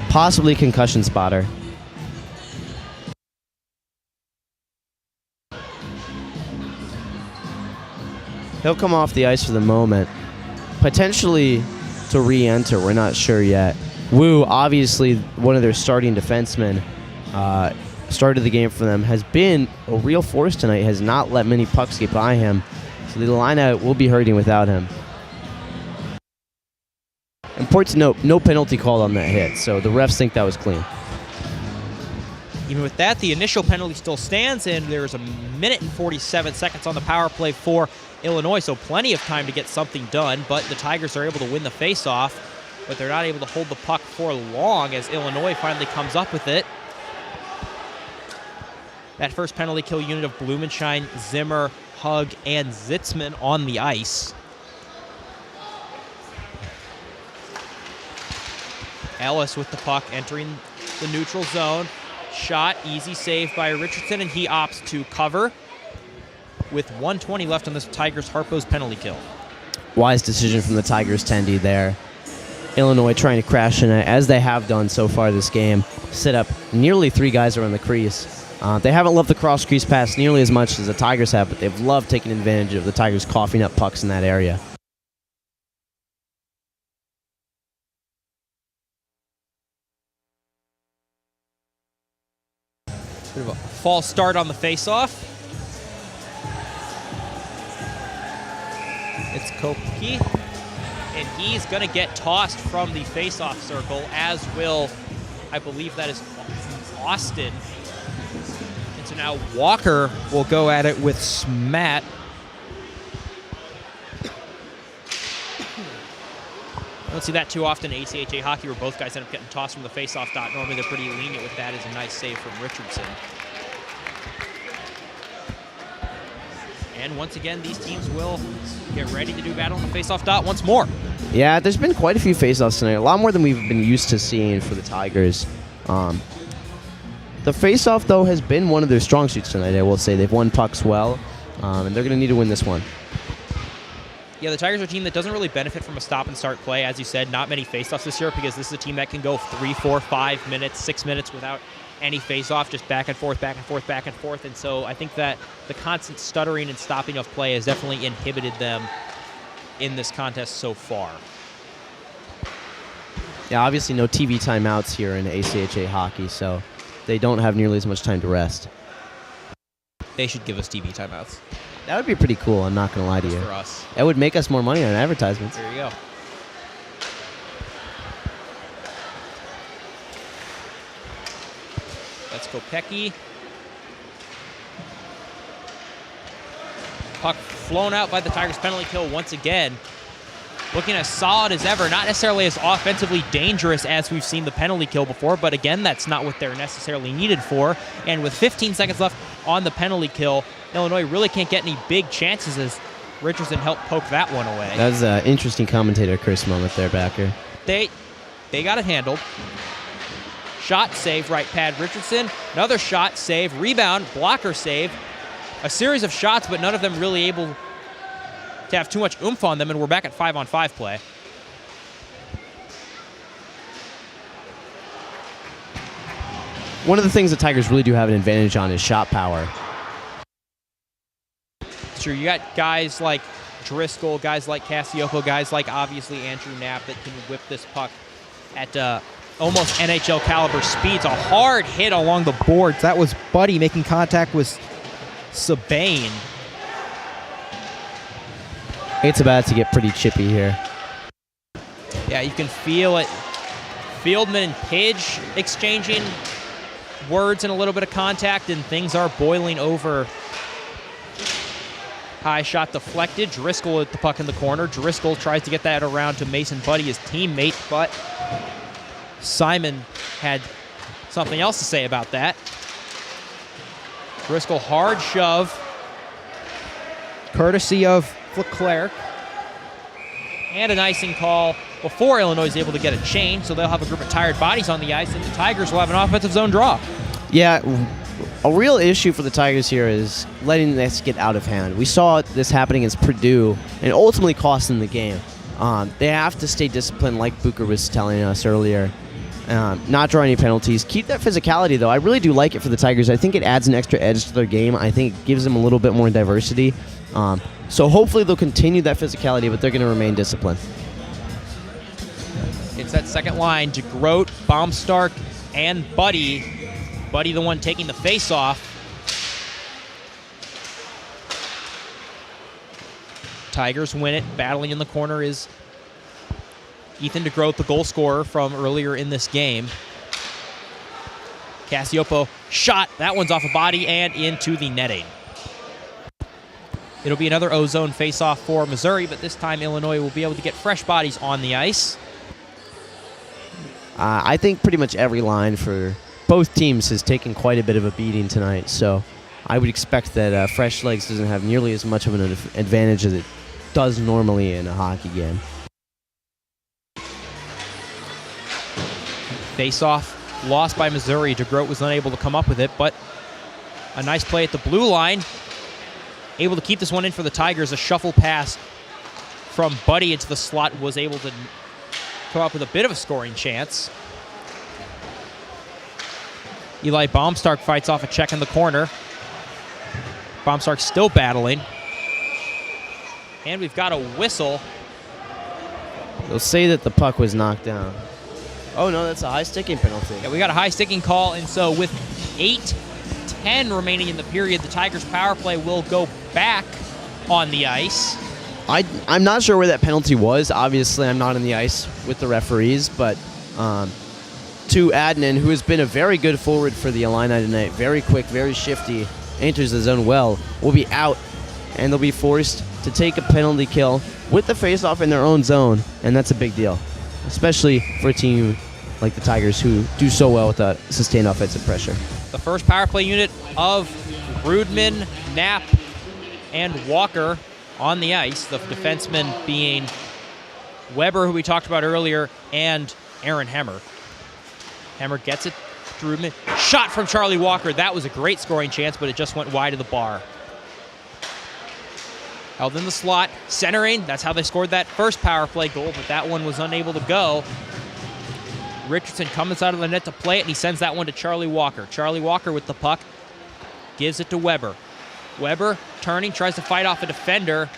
Possibly concussion spotter. He'll come off the ice for the moment. Potentially to re-enter. We're not sure yet. Wu, obviously one of their starting defensemen, started the game for them, has been a real force tonight, has not let many pucks get by him. So the lineup will be hurting without him. Important to note, no penalty called on that hit, so the refs think that was clean. Even with that, the initial penalty still stands, and there's a minute and 47 seconds on the power play for Illinois, so plenty of time to get something done, but the Tigers are able to win the faceoff, but they're not able to hold the puck for long as Illinois finally comes up with it. That first penalty kill unit of Blumenschein, Zimmer, Hug, and Zitzman on the ice. Ellis with the puck entering the neutral zone. Shot, easy save by Richardson, and he opts to cover with 1:20 left on this Tigers Harpo's penalty kill. Wise decision from the Tigers' Tendy there. Illinois trying to crash in it, as they have done so far this game. Set up nearly 3 guys around the crease. They haven't loved the cross crease pass nearly as much as the Tigers have, but they've loved taking advantage of the Tigers coughing up pucks in that area. Bit of a false start on the faceoff. It's Chippy, and he's going to get tossed from the faceoff circle, as will, I believe that is Austin. And so now Walker will go at it with Smat. I don't see that too often in ACHA hockey, where both guys end up getting tossed from the faceoff dot. Normally they're pretty lenient with that. Is a nice save from Richardson. And once again, these teams will get ready to do battle on the faceoff dot once more. Yeah, there's been quite a few faceoffs tonight. A lot more than we've been used to seeing for the Tigers. The faceoff, though, has been one of their strong suits tonight, I will say. They've won pucks well, and they're going to need to win this one. Yeah, the Tigers are a team that doesn't really benefit from a stop-and-start play. As you said, not many faceoffs this year, because this is a team that can go 3, 4, 5 minutes, 6 minutes without any face-off, just back and forth, back and forth, back and forth. And so I think that the constant stuttering and stopping of play has definitely inhibited them in this contest so far. Yeah, obviously no TV timeouts here in ACHA hockey, so they don't have nearly as much time to rest. They should give us TV timeouts. That would be pretty cool, I'm not going to lie to you. For us. That would make us more money on advertisements. There you go. Let's go Pecky. Puck flown out by the Tigers penalty kill once again. Looking as solid as ever, not necessarily as offensively dangerous as we've seen the penalty kill before, but again, that's not what they're necessarily needed for. And with 15 seconds left on the penalty kill, Illinois really can't get any big chances as Richardson helped poke that one away. That was an interesting commentator curse moment there, Backer. They got it handled. Shot, save, right pad, Richardson. Another shot, save, rebound, blocker, save. A series of shots, but none of them really able to have too much oomph on them, and we're back at 5-on-5 play. One of the things the Tigers really do have an advantage on is shot power. Sure, you got guys like Driscoll, guys like Cassiopo, guys like obviously Andrew Knapp that can whip this puck at almost NHL caliber speeds. A hard hit along the boards. That was Buddy making contact with Sabane. It's about to get pretty chippy here. Yeah, you can feel it. Fieldman and Pidge exchanging words and a little bit of contact, and things are boiling over. High shot deflected. Driscoll at the puck in the corner. Driscoll tries to get that around to Mason Buddy, his teammate, but Simon had something else to say about that. Driscoll hard shove, courtesy of Leclerc, and an icing call before Illinois is able to get a change, so they'll have a group of tired bodies on the ice, and the Tigers will have an offensive zone draw. Yeah, a real issue for the Tigers here is letting this get out of hand. We saw this happening against Purdue and ultimately cost them the game. They have to stay disciplined, like Bucher was telling us earlier. Not draw any penalties. Keep that physicality, though. I really do like it for the Tigers. I think it adds an extra edge to their game. I think it gives them a little bit more diversity. So hopefully they'll continue that physicality, but they're going to remain disciplined. It's that second line to Grote, Baumstark, and Buddy. Buddy the one taking the face-off. Tigers win it. Battling in the corner is Ethan DeGroat, the goal scorer from earlier in this game. Cassiopo shot. That one's off a body and into the netting. It'll be another O-zone face-off for Missouri, but this time Illinois will be able to get fresh bodies on the ice. I think pretty much every line for both teams has taken quite a bit of a beating tonight, so I would expect that fresh legs doesn't have nearly as much of an advantage as it does normally in a hockey game. Face-off lost by Missouri. DeGroat was unable to come up with it, but a nice play at the blue line. Able to keep this one in for the Tigers. A shuffle pass from Buddy into the slot was able to come up with a bit of a scoring chance. Eli Baumstark fights off a check in the corner. Baumstark still battling. And we've got a whistle. They'll say that the puck was knocked down. Oh, no, that's a high sticking penalty. Yeah, we got a high sticking call, and so with 8:10 remaining in the period, the Tigers' power play will go back on the ice. I'm not sure where that penalty was. Obviously, I'm not on the ice with the referees, but to Adnan, who has been a very good forward for the Illini tonight, very quick, very shifty, enters the zone well, will be out, and they'll be forced to take a penalty kill with the faceoff in their own zone, and that's a big deal, especially for a team like the Tigers who do so well with that sustained offensive pressure. The first power play unit of Rudman, Knapp, and Walker on the ice, the defensemen being Weber, who we talked about earlier, and Aaron Hemmer. Hemmer gets it to Rudman. Shot from Charlie Walker. That was a great scoring chance, but it just went wide of the bar. Held in the slot, centering. That's how they scored that first power play goal, but that one was unable to go. Richardson comes out of the net to play it, and he sends that one to Charlie Walker. Charlie Walker with the puck, gives it to Weber. Weber turning, tries to fight off a defender.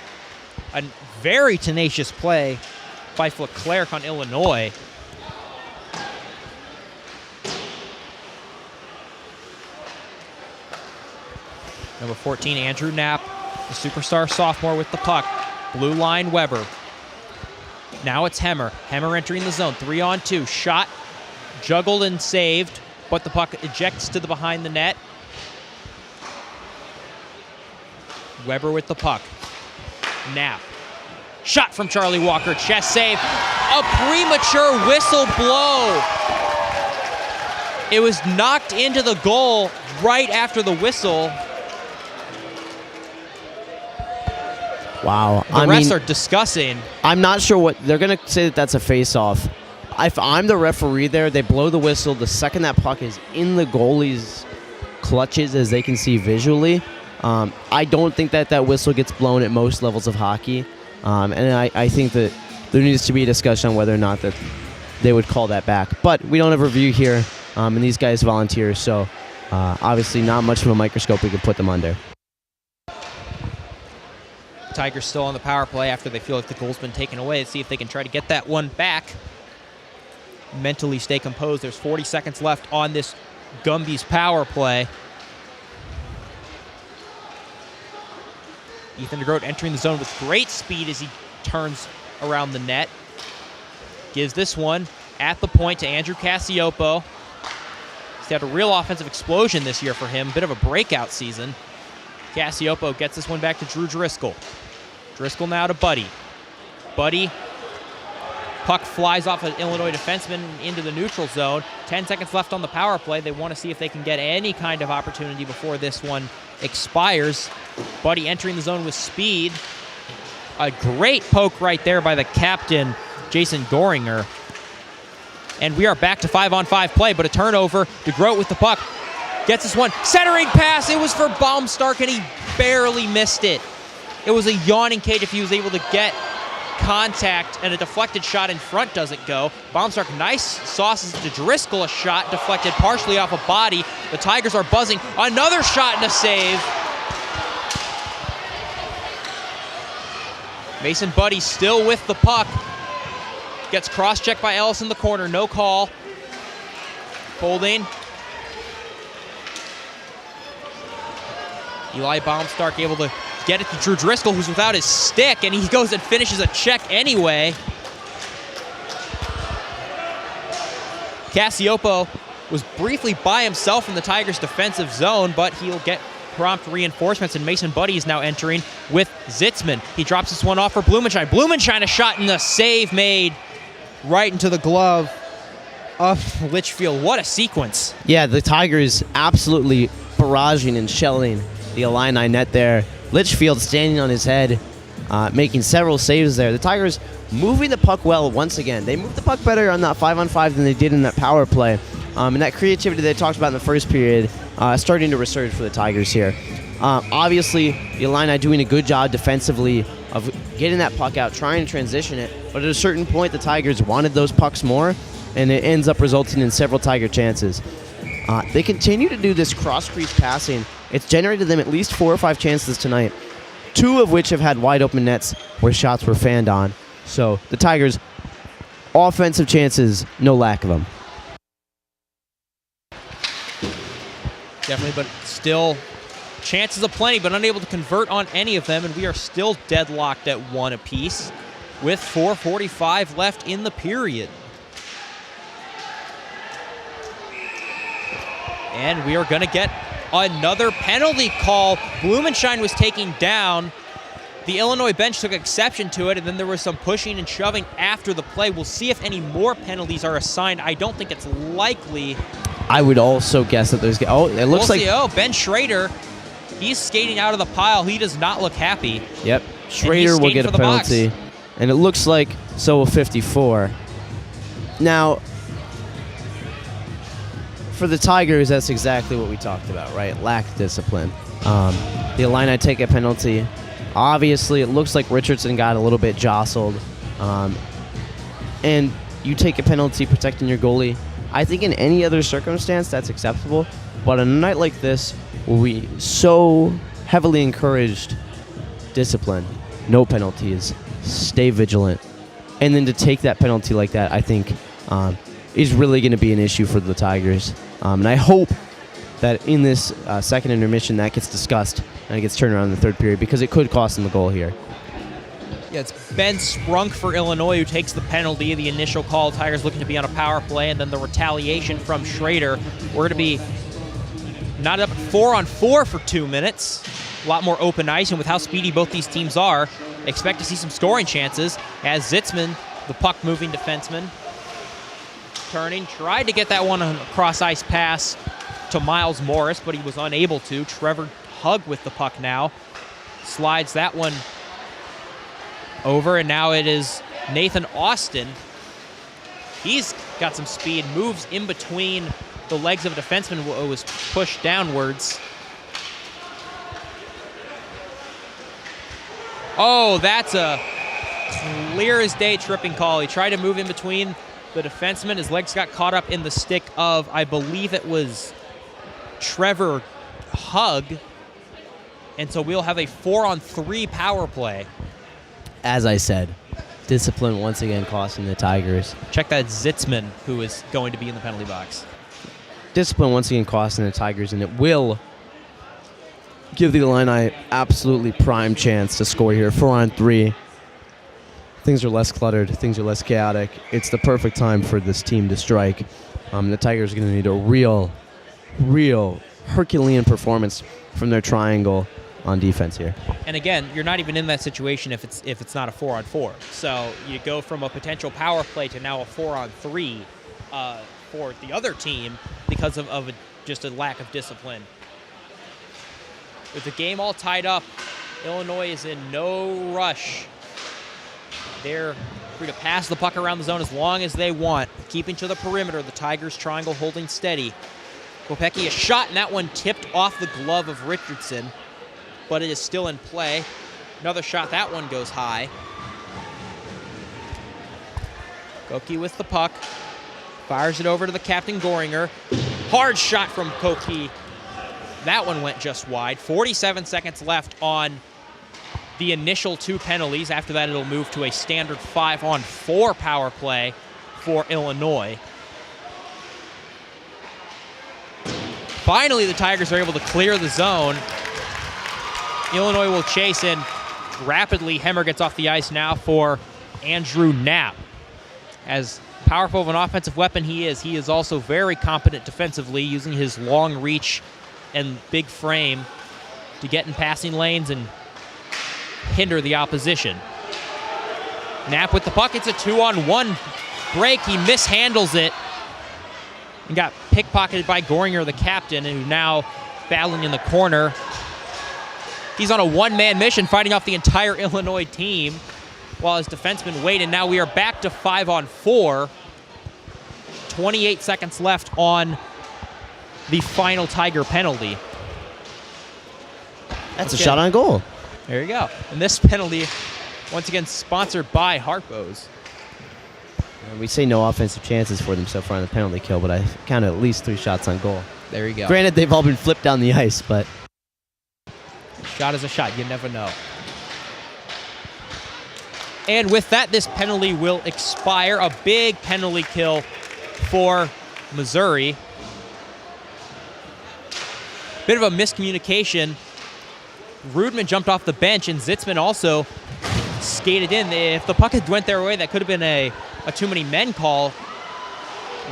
A very tenacious play by Fleclerc on Illinois. Number 14, Andrew Knapp, the superstar sophomore with the puck. Blue line, Weber. Now it's Hemmer. Hemmer entering the zone. 3-on-2. Shot, juggled and saved, but the puck ejects to the behind the net. Weber with the puck. Knapp. Shot from Charlie Walker. Chest save. A premature whistle blow. It was knocked into the goal right after the whistle. Wow. The refs are discussing. I'm not sure what they're going to say that that's a face-off. If I'm the referee there, they blow the whistle the second that puck is in the goalie's clutches, as they can see visually. I don't think that whistle gets blown at most levels of hockey. And I think that there needs to be a discussion on whether or not that they would call that back. But we don't have a review here, and these guys volunteer, so obviously not much of a microscope we could put them under. Tigers still on the power play after they feel like the goal's been taken away. Let's see if they can try to get that one back. Mentally stay composed. There's 40 seconds left on this Gumby's power play. Ethan DeGroat entering the zone with great speed as he turns around the net. Gives this one at the point to Andrew Cassiopo. He's had a real offensive explosion this year for him. Bit of a breakout season. Cassiopo gets this one back to Drew Driscoll. Driscoll now to Buddy. Buddy, puck flies off an Illinois defenseman into the neutral zone. 10 seconds left on the power play. They want to see if they can get any kind of opportunity before this one expires. Buddy entering the zone with speed. A great poke right there by the captain, Jason Goringer. And we are back to 5-on-5 play, but a turnover. DeGroat with the puck. Gets this one. Centering pass. It was for Baumstark, and he barely missed it. It was a yawning cage if he was able to get contact, and a deflected shot in front doesn't go. Baumstark nice sauces to Driscoll. A shot deflected partially off a body. The Tigers are buzzing. Another shot and a save. Mason Buddy still with the puck. Gets cross-checked by Ellis in the corner. No call. Holding. Eli Baumstark able to get it to Drew Driscoll, who's without his stick, and he goes and finishes a check anyway. Cassiopo was briefly by himself in the Tigers' defensive zone, but he'll get prompt reinforcements, and Mason Buddy is now entering with Zitzman. He drops this one off for Blumenschein. Blumenschein a shot and a save made right into the glove of Litchfield. What a sequence. Yeah, the Tigers absolutely barraging and shelling the Illini net there. Litchfield standing on his head, making several saves there. The Tigers moving the puck well once again. They moved the puck better on that 5-on-5 than they did in that power play. And that creativity they talked about in the first period starting to resurge for the Tigers here. Obviously, the Illini doing a good job defensively of getting that puck out, trying to transition it. But at a certain point, the Tigers wanted those pucks more, and it ends up resulting in several Tiger chances. They continue to do this cross-crease passing. It's generated them at least 4 or 5 chances tonight, 2 of which have had wide-open nets where shots were fanned on. So the Tigers, offensive chances, no lack of them. Definitely, but still chances of plenty, but unable to convert on any of them, and we are still deadlocked at 1 apiece with 4:45 left in the period. And we are going to get another penalty call. Blumenschein was taken down. The Illinois bench took exception to it, and then there was some pushing and shoving after the play. We'll see if any more penalties are assigned. I don't think it's likely. I would also guess that there's... Oh, it looks like... See. Oh, Ben Schrader, he's skating out of the pile. He does not look happy. Yep, Schrader will get a penalty. Box. And it looks like so will 54. Now, for the Tigers, that's exactly what we talked about, right? Lack of discipline. The Illini take a penalty. Obviously, it looks like Richardson got a little bit jostled. And you take a penalty protecting your goalie. I think in any other circumstance, that's acceptable. But on a night like this, where we so heavily encouraged discipline, no penalties, stay vigilant, and then to take that penalty like that, I think is really going to be an issue for the Tigers. And I hope that in this second intermission that gets discussed and it gets turned around in the third period, because it could cost them the goal here. Yeah, it's Ben Sprunk for Illinois who takes the penalty. The initial call, Tigers looking to be on a power play, and then the retaliation from Schrader. We're going to be not up 4-on-4 for 2 minutes. A lot more open ice, and with how speedy both these teams are, expect to see some scoring chances as Zitzman, the puck-moving defenseman, turning, tried to get that one on a cross-ice pass to Miles Morris, but he was unable to. Trevor Hug with the puck now. Slides that one over, and now it is Nathan Austin. He's got some speed, moves in between the legs of a defenseman who was pushed downwards. Oh, that's a clear as day tripping call. He tried to move in between the defenseman. His legs got caught up in the stick of, I believe it was Trevor Hug. And so we'll have a 4-on-3 power play. As I said, discipline once again costing the Tigers. Check that Zitzman, who is going to be in the penalty box. Discipline once again costing the Tigers, and it will give the Illini absolutely prime chance to score here. 4-on-3. Things are less cluttered. Things are less chaotic. It's the perfect time for this team to strike. The Tigers are going to need a real Herculean performance from their triangle on defense here. And again, you're not even in that situation if it's not a 4-on-4. So you go from a potential power play to now a 4-on-3 for the other team because of just a lack of discipline. With the game all tied up, Illinois is in no rush. They're free to pass the puck around the zone as long as they want, keeping to the perimeter. The Tigers triangle holding steady. Kopecky, a shot, and that one tipped off the glove of Richardson, but it is still in play. Another shot, that one goes high. Koki with the puck, fires it over to the captain Goringer. Hard shot from Koki. That one went just wide. 47 seconds left on the initial 2 penalties. After that, it'll move to a standard 5-on-4 power play for Illinois. Finally, the Tigers are able to clear the zone. Illinois will chase in rapidly. Hemmer gets off the ice now for Andrew Knapp. As powerful of an offensive weapon he is also very competent defensively, using his long reach and big frame to get in passing lanes and hinder the opposition. Knapp with the puck. It's a 2-on-1 break. He mishandles it and got pickpocketed by Goringer, the captain, who now battling in the corner. He's on a one-man mission fighting off the entire Illinois team while his defensemen wait, and now we are back to 5-on-4. 28 seconds left on the final Tiger penalty. That's a shot on goal. There you go. And this penalty Once again, sponsored by Harpo's. And we say no offensive chances for them so far on the penalty kill, but I counted at least 3 shots on goal. There you go. Granted, they've all been flipped down the ice, but Shot is a shot. You never know. And with that, this penalty will expire. A big penalty kill for Missouri. Bit of a miscommunication. Rudman jumped off the bench, and Zitzman also skated in. If the puck had went their way, that could have been a too many men call.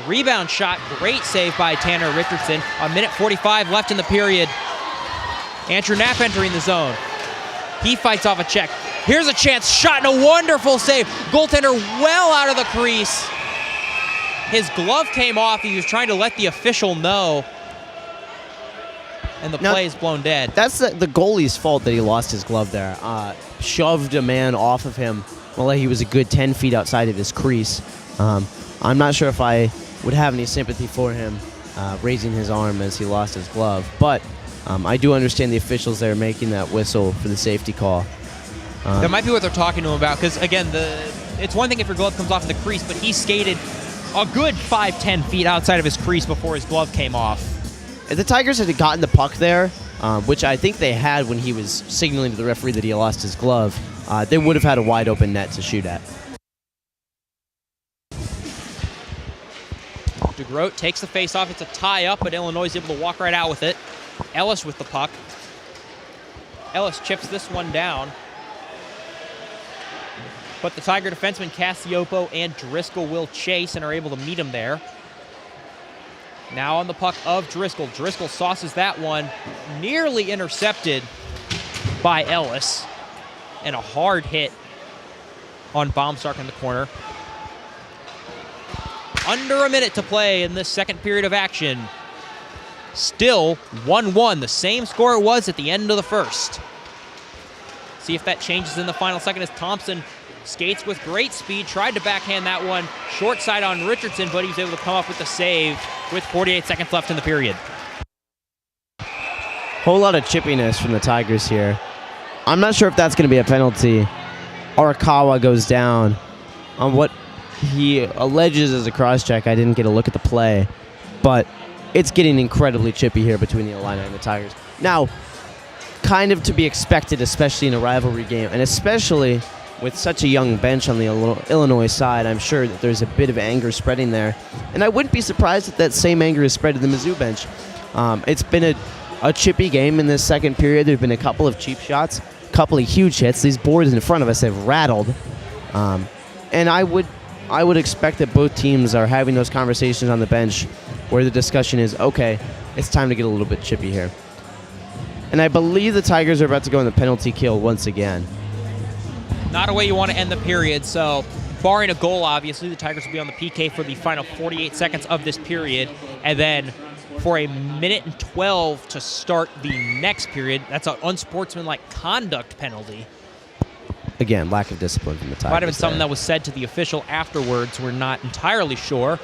Rebound shot, great save by Tanner Richardson. A minute 45 left in the period. Andrew Knapp entering the zone. He fights off a check. Here's a chance, shot, and a wonderful save. Goaltender well out of the crease. His glove came off. He was trying to let the official know. And the play is blown dead. That's the goalie's fault that he lost his glove there. Shoved a man off of him while he was a good 10 feet outside of his crease. I'm not sure if I would have any sympathy for him raising his arm as he lost his glove, but I do understand the officials there making that whistle for the safety call. That might be what they're talking to him about, because again, it's one thing if your glove comes off in the crease, but he skated a good 5-10 feet outside of his crease before his glove came off. If the Tigers had gotten the puck there, which I think they had when he was signaling to the referee that he lost his glove, they would have had a wide open net to shoot at. DeGroat takes the face-off. It's a tie-up, but Illinois is able to walk right out with it. Ellis with the puck. Ellis chips this one down. But the Tiger defensemen Cassiopo and Driscoll will chase and are able to meet him there. Now on the puck of Driscoll. Driscoll sauces that one. Nearly intercepted by Ellis. And a hard hit on Baumstark in the corner. Under a minute to play in this second period of action. Still 1-1, the same score it was at the end of the first. See if that changes in the final second as Thompson skates with great speed, tried to backhand that one. Short side on Richardson, but he was able to come up with the save with 48 seconds left in the period. Whole lot of chippiness from the Tigers here. I'm not sure if that's going to be a penalty. Arakawa goes down on what he alleges is a cross-check. I didn't get a look at the play, but it's getting incredibly chippy here between the Illini and the Tigers. Now, kind of to be expected, especially in a rivalry game, and especially with such a young bench on the Illinois side, I'm sure that there's a bit of anger spreading there. And I wouldn't be surprised if that same anger is spread to the Mizzou bench. It's been a chippy game in this second period. There have been a couple of cheap shots, a couple of huge hits. These boards in front of us have rattled. And I would expect that both teams are having those conversations on the bench where the discussion is, okay, it's time to get a little bit chippy here. And I believe the Tigers are about to go in the penalty kill once again. Not a way you want to end the period, so barring a goal, obviously, the Tigers will be on the PK for the final 48 seconds of this period, and then for a minute and 12 to start the next period. That's an unsportsmanlike conduct penalty. Again, lack of discipline from the Tigers. Might have been something that was said to the official afterwards. We're not entirely sure.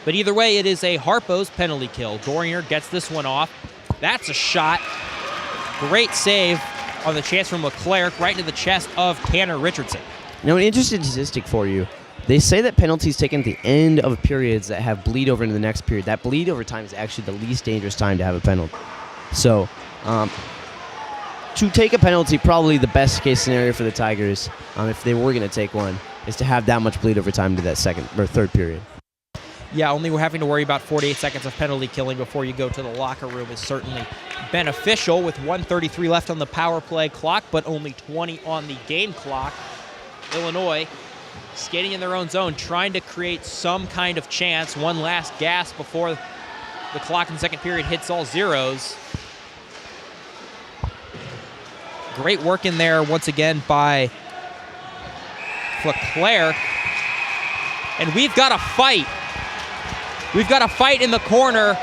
But either way, it is a Harpo's penalty kill. Doringer gets this one off. That's a shot. Great save on the chance from Leclerc right into the chest of Tanner Richardson. Now, an interesting statistic for you. They say that penalties taken at the end of periods that have bleed over into the next period, that bleed over time is actually the least dangerous time to have a penalty. So, to take a penalty, probably the best case scenario for the Tigers, if they were going to take one, is to have that much bleed over time to that second or third period. Yeah, only we're having to worry about 48 seconds of penalty killing before you go to the locker room is certainly beneficial, with 1:33 left on the power play clock, but only 20 on the game clock. Illinois skating in their own zone, trying to create some kind of chance. One last gasp before the clock in the second period hits all zeros. Great work in there once again by Leclerc. And we've got a fight. We've got a fight in the corner.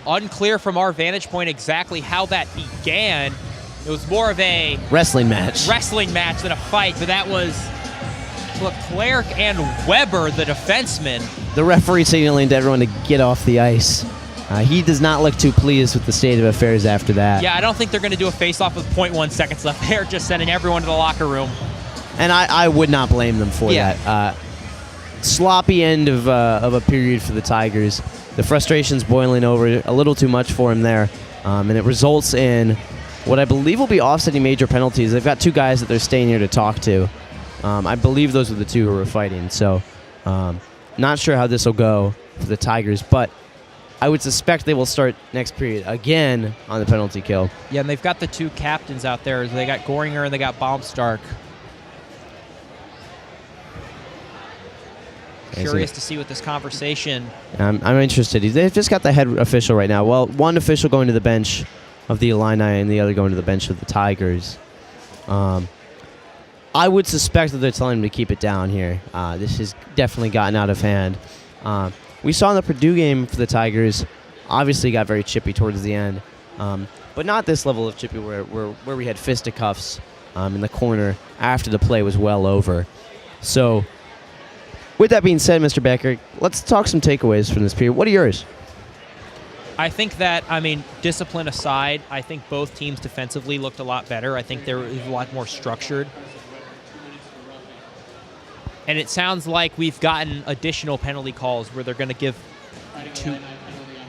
Unclear from our vantage point exactly how that began. It was more of a wrestling match than a fight, but that was Leclerc and Weber, the defenseman. The referee signaling to everyone to get off the ice. He does not look too pleased with the state of affairs after that. Yeah, I don't think they're going to do a face-off with 0.1 seconds left. They're just sending everyone to the locker room. And I would not blame them for that. Sloppy end of a period for the Tigers. The frustration's boiling over a little too much for him there. And it results in what I believe will be offsetting major penalties. They've got two guys that they're staying here to talk to. I believe those are the two who were fighting. So not sure how this will go for the Tigers, but I would suspect they will start next period again on the penalty kill. Yeah, and they've got the two captains out there. They got Goringer and they got Baumstark. Curious to see what this conversation... I'm interested. They've just got the head official right now. Well, one official going to the bench of the Illini and the other going to the bench of the Tigers. I would suspect that they're telling him to keep it down here. This has definitely gotten out of hand. We saw in the Purdue game for the Tigers, obviously got very chippy towards the end, but not this level of chippy where we had fisticuffs in the corner after the play was well over. So, with that being said, Mr. Becker, let's talk some takeaways from this period. What are yours? I think that, discipline aside, I think both teams defensively looked a lot better. I think they were a lot more structured. And it sounds like we've gotten additional penalty calls where they're going to give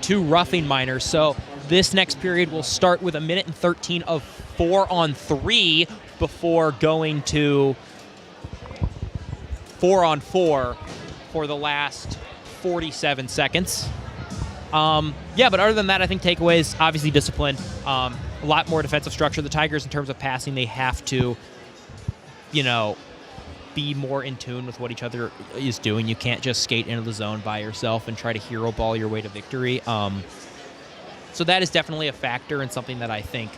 two roughing minors. So this next period will start with 1:13 of 4-on-3 before going to 4-on-4 for the last 47 seconds. But other than that, I think takeaways, obviously discipline, a lot more defensive structure. The Tigers, in terms of passing, they have to, be more in tune with what each other is doing. You can't just skate into the zone by yourself and try to hero ball your way to victory. So that is definitely a factor and something that I think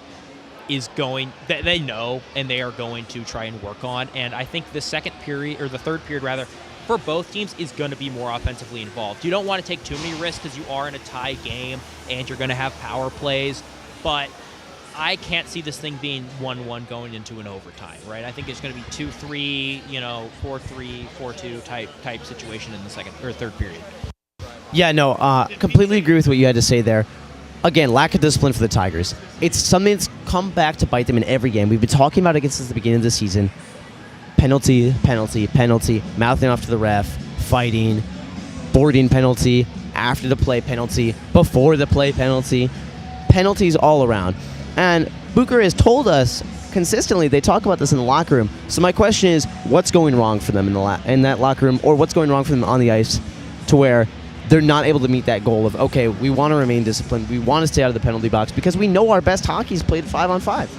is that they know and they are going to try and work on. And I think the third period rather, for both teams is going to be more offensively involved. You don't want to take too many risks because you are in a tie game and you're going to have power plays, but I can't see this thing being 1-1 going into an overtime, right? I think it's going to be 2-3, 4-3, 4-2 type situation in the third period. Yeah, no, completely agree with what you had to say there. Again, lack of discipline for the Tigers. It's something that's come back to bite them in every game. We've been talking about it since the beginning of the season. Penalty, penalty, penalty, mouthing off to the ref, fighting, boarding penalty, after the play penalty, before the play penalty, penalties all around. And Booker has told us consistently, they talk about this in the locker room. So my question is, what's going wrong for them in that locker room, or what's going wrong for them on the ice to where they're not able to meet that goal of, okay, we want to remain disciplined, we want to stay out of the penalty box because we know our best hockey is played 5-on-5.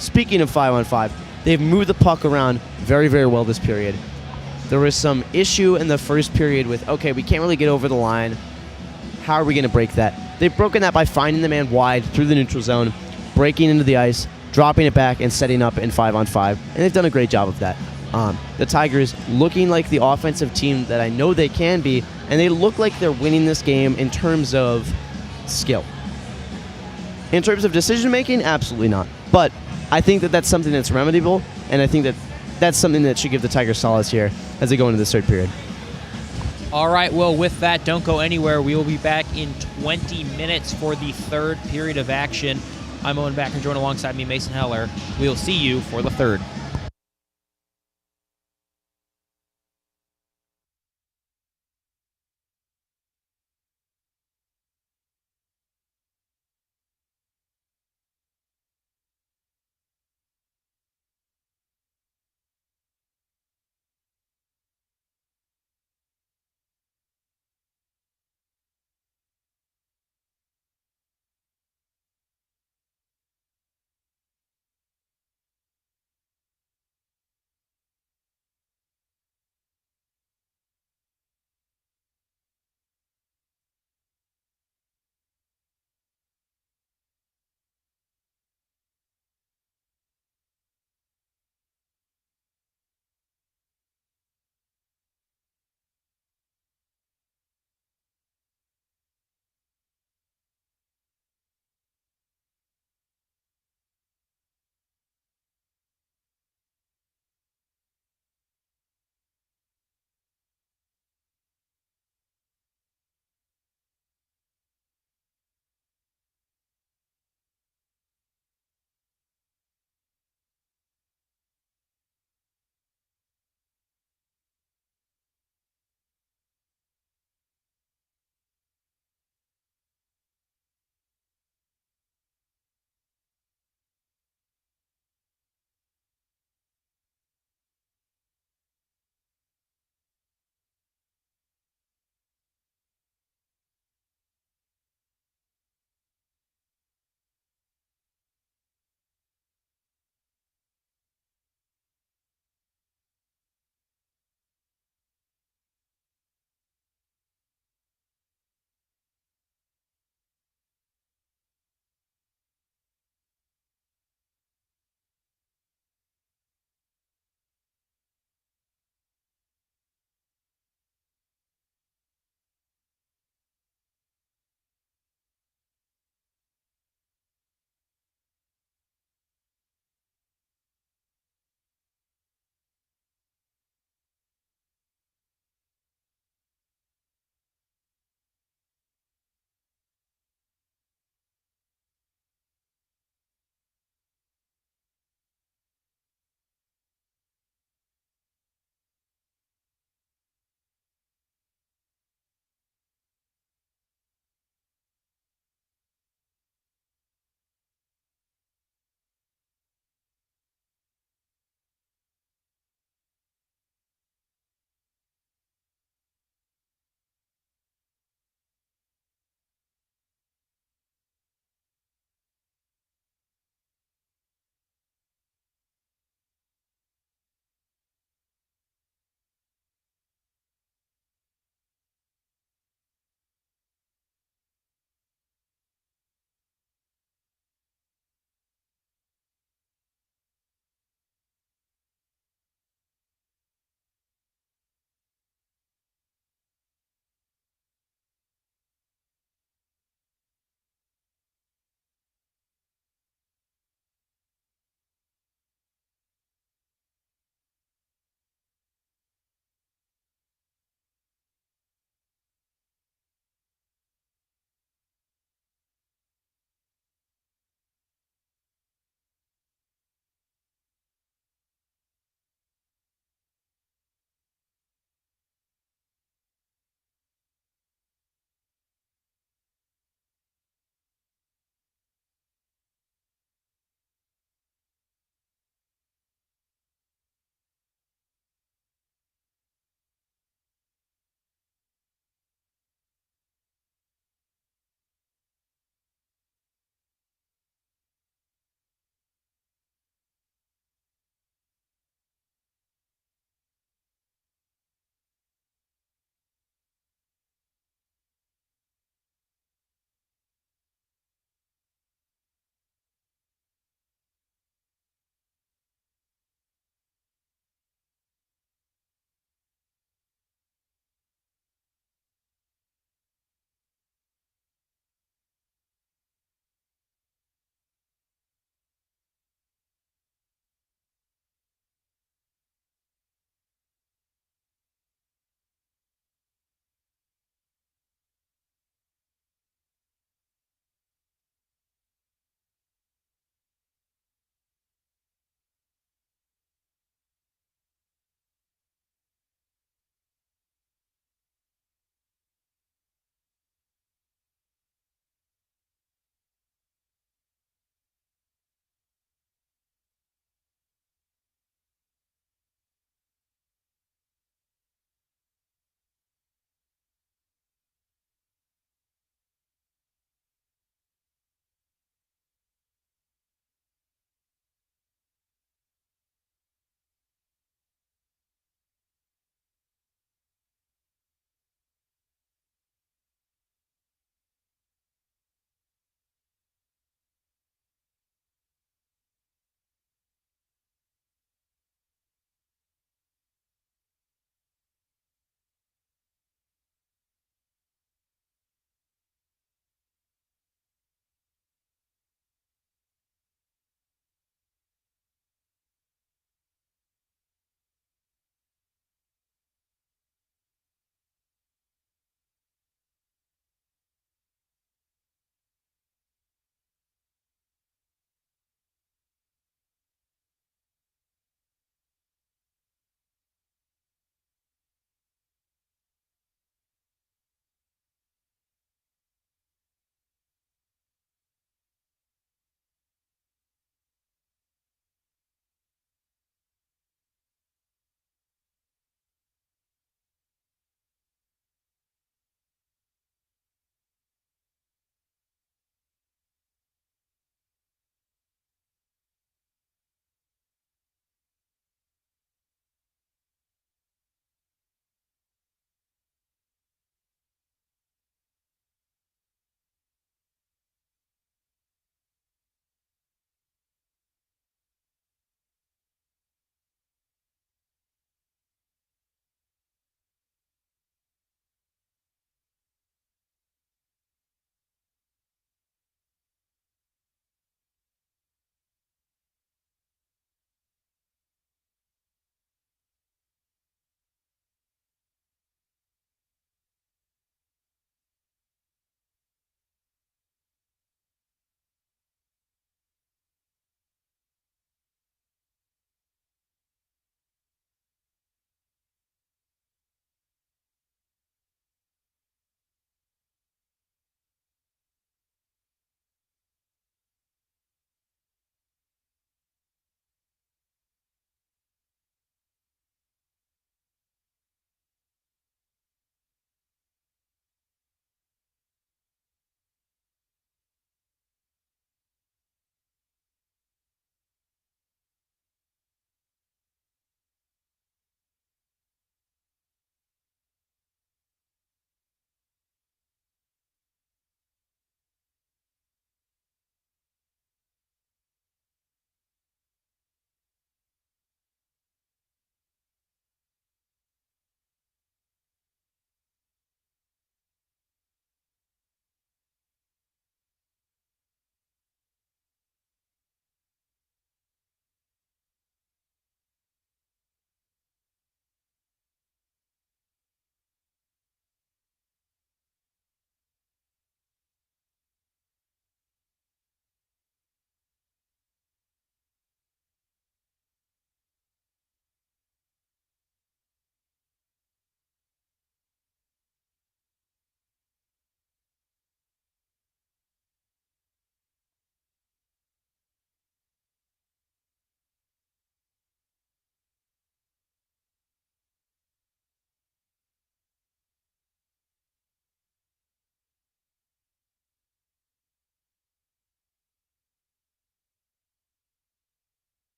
Speaking of 5-on-5, they've moved the puck around very, very well this period. There was some issue in the first period with, okay, we can't really get over the line. How are we going to break that? They've broken that by finding the man wide through the neutral zone, breaking into the ice, dropping it back, and setting up in 5-on-5. And they've done a great job of that. The Tigers looking like the offensive team that I know they can be, and they look like they're winning this game in terms of skill. In terms of decision-making, absolutely not. But I think that that's something that's remediable, and I think that that's something that should give the Tigers solace here as they go into this third period. All right, well, with that, don't go anywhere. We will be back in 20 minutes for the third period of action. I'm Owen Backer, joined alongside me, Mason Heller. We'll see you for the third.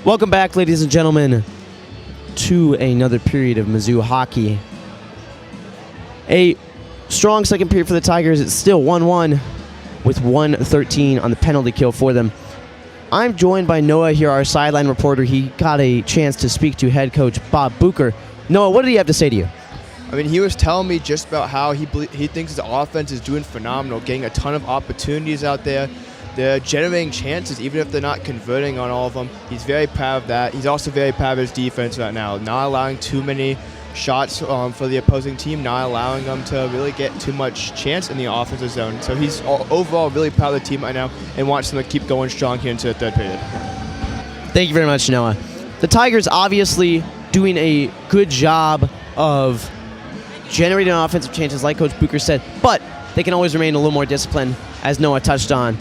Welcome back, ladies and gentlemen, to another period of Mizzou hockey. A strong second period for the Tigers. It's still 1-1 with 1:13 on the penalty kill for them. I'm joined by Noah here, our sideline reporter. He got a chance to speak to head coach Bob Bucher. Noah, what did he have to say to you? I mean, he was telling me just about how he thinks his offense is doing phenomenal, getting a ton of opportunities out there. They're generating chances, even if they're not converting on all of them. He's very proud of that. He's also very proud of his defense right now, not allowing too many shots for the opposing team, not allowing them to really get too much chance in the offensive zone. So he's overall really proud of the team right now and wants them to keep going strong here into the third period. Thank you very much, Noah. The Tigers obviously doing a good job of generating offensive chances, like Coach Bucher said, but they can always remain a little more disciplined, as Noah touched on.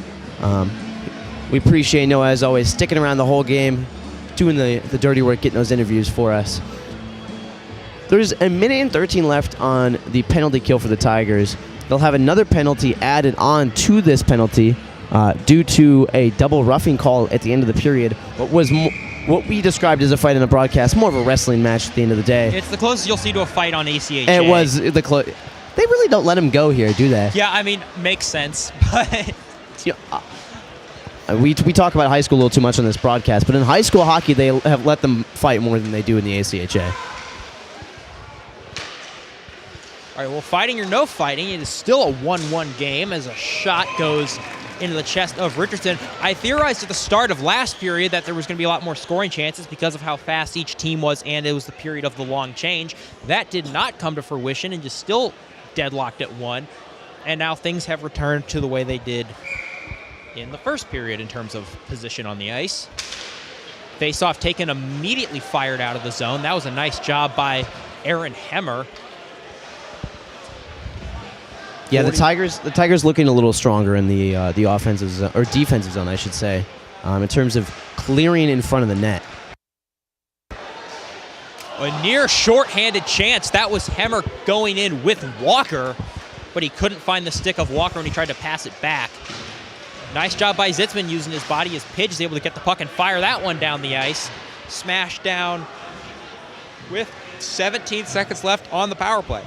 We appreciate Noah, as always, sticking around the whole game, doing the dirty work, getting those interviews for us. There's a minute and 13 left on the penalty kill for the Tigers. They'll have another penalty added on to this penalty due to a double roughing call at the end of the period. What we described as a fight in the broadcast, more of a wrestling match at the end of the day. It's the closest you'll see to a fight on ACHA. And it was the They really don't let him go here, do they? Yeah, I mean, makes sense, but... We talk about high school a little too much on this broadcast, but in high school hockey, they have let them fight more than they do in the ACHA. All right, well, fighting or no fighting, it is still a 1-1 game as a shot goes into the chest of Richardson. I theorized at the start of last period that there was going to be a lot more scoring chances because of how fast each team was, and it was the period of the long change. That did not come to fruition and just still deadlocked at 1. And now things have returned to the way they did in the first period in terms of position on the ice. Face-off taken, immediately fired out of the zone. That was a nice job by Aaron Hemmer. Yeah, the Tigers looking a little stronger in the offensive zone, or defensive zone, I should say, in terms of clearing in front of the net. A near short-handed chance. That was Hemmer going in with Walker, but he couldn't find the stick of Walker when he tried to pass it back. Nice job by Zitzman using his body as Pidge is able to get the puck and fire that one down the ice. Smashed down with 17 seconds left on the power play.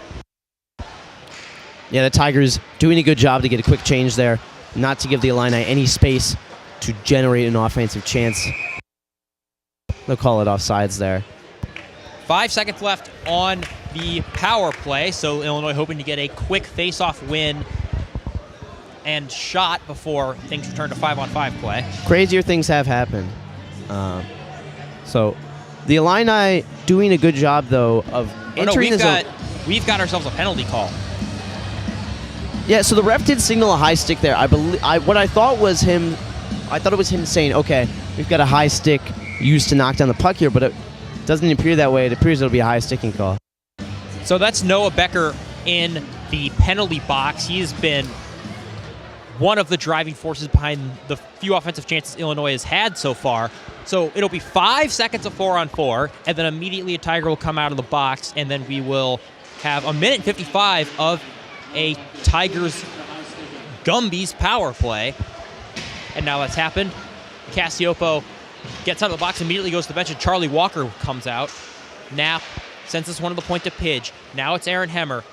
Yeah, the Tigers doing a good job to get a quick change there, not to give the Illini any space to generate an offensive chance. They'll call it offsides there. 5 seconds left on the power play, so Illinois hoping to get a quick face-off win and shot before things return to 5-on-5 play. Crazier things have happened. So the Illini doing a good job, though, of entering the zone. We've got ourselves a penalty call. Yeah, so the ref did signal a high stick there. What I thought was him. I thought it was him saying, "Okay, we've got a high stick used to knock down the puck here," but it doesn't appear that way. It appears it'll be a high sticking call. So that's Noah Becker in the penalty box. He has been one of the driving forces behind the few offensive chances Illinois has had so far. So it'll be 5 seconds of 4-on-4, and then immediately a Tiger will come out of the box, and then we will have a minute and 55 of a Tigers Gumbies power play. And now that's happened. Cassiopo gets out of the box, immediately goes to the bench, and Charlie Walker comes out. Knapp sends this one to the point to Pidge. Now it's Aaron Hemmer.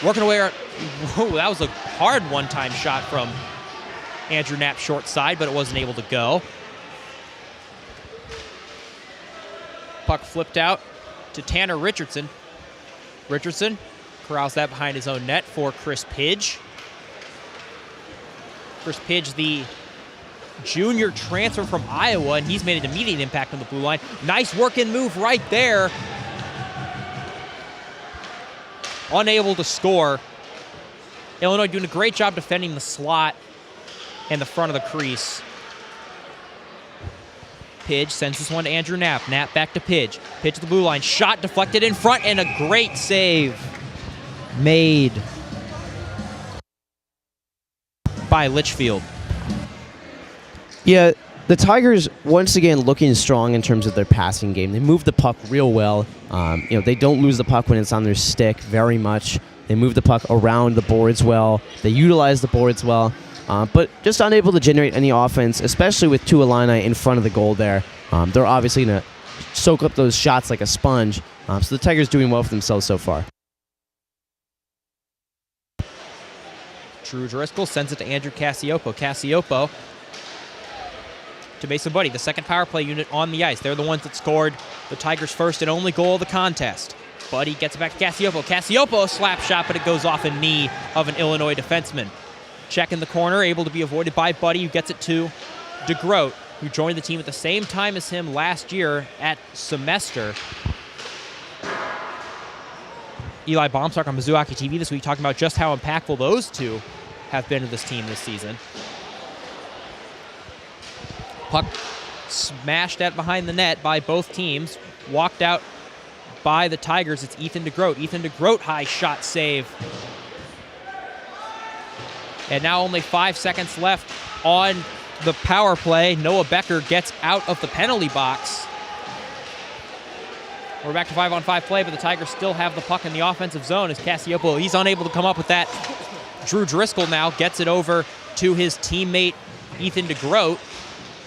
Working away. Whoa, that was a hard one-time shot from Andrew Knapp short side, but it wasn't able to go. Puck flipped out to Tanner Richardson. Richardson corrals that behind his own net for Chris Pidge. Chris Pidge, the junior transfer from Iowa, and he's made an immediate impact on the blue line. Nice working move right there. Unable to score. Illinois doing a great job defending the slot and the front of the crease. Pidge sends this one to Andrew Knapp. Knapp back to Pidge. Pidge to the blue line. Shot deflected in front, and a great save made by Litchfield. Yeah, the Tigers once again looking strong in terms of their passing game. They move the puck real well. They don't lose the puck when it's on their stick very much. They move the puck around the boards well. They utilize the boards well. but just unable to generate any offense, especially with two Illini in front of the goal there. They're obviously going to soak up those shots like a sponge. So the Tigers doing well for themselves so far. Drew Driscoll sends it to Andrew Cassioppo. Cassioppo to Mason Buddy, the second power play unit on the ice. They're the ones that scored the Tigers' first and only goal of the contest. Buddy gets it back to Cassioppo. Cassioppo, a slap shot, but it goes off a knee of an Illinois defenseman. Check in the corner, able to be avoided by Buddy, who gets it to DeGroat, who joined the team at the same time as him last year at semester. Eli Baumstark on Mizzou Hockey TV this week talking about just how impactful those two have been to this team this season. Puck smashed at behind the net by both teams. Walked out by the Tigers. It's Ethan DeGroat. Ethan DeGroat, high shot save. And now only 5 seconds left on the power play. Noah Becker gets out of the penalty box. We're back to 5-on-5 play, but the Tigers still have the puck in the offensive zone as Cassioppo, he's unable to come up with that. Drew Driscoll now gets it over to his teammate Ethan DeGroat.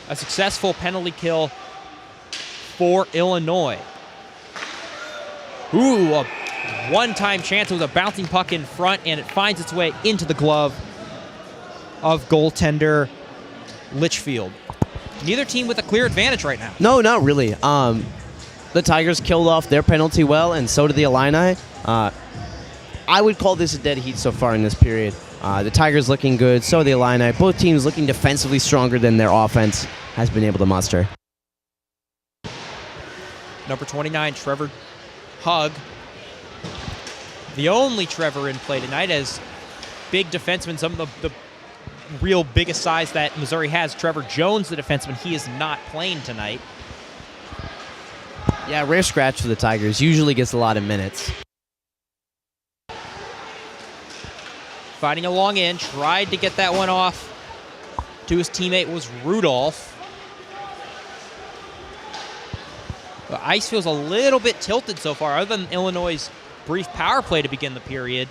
A successful penalty kill for Illinois. Ooh, a one-time chance. It was a bouncing puck in front, and it finds its way into the glove of goaltender Litchfield. Neither team with a clear advantage right now. No, not really. The Tigers killed off their penalty well, and so did the Illini. I would call this a dead heat so far in this period. The Tigers looking good, so the Illini. Both teams looking defensively stronger than their offense has been able to muster. Number 29, Trevor Hugg. The only Trevor in play tonight as big defensemen, some of the real biggest size that Missouri has. Trevor Jones, the defenseman, he is not playing tonight. Yeah, rare scratch for the Tigers. Usually gets a lot of minutes. Fighting a long in, tried to get that one off to his teammate was Rudolph. The ice feels a little bit tilted so far, other than Illinois' brief power play to begin the period.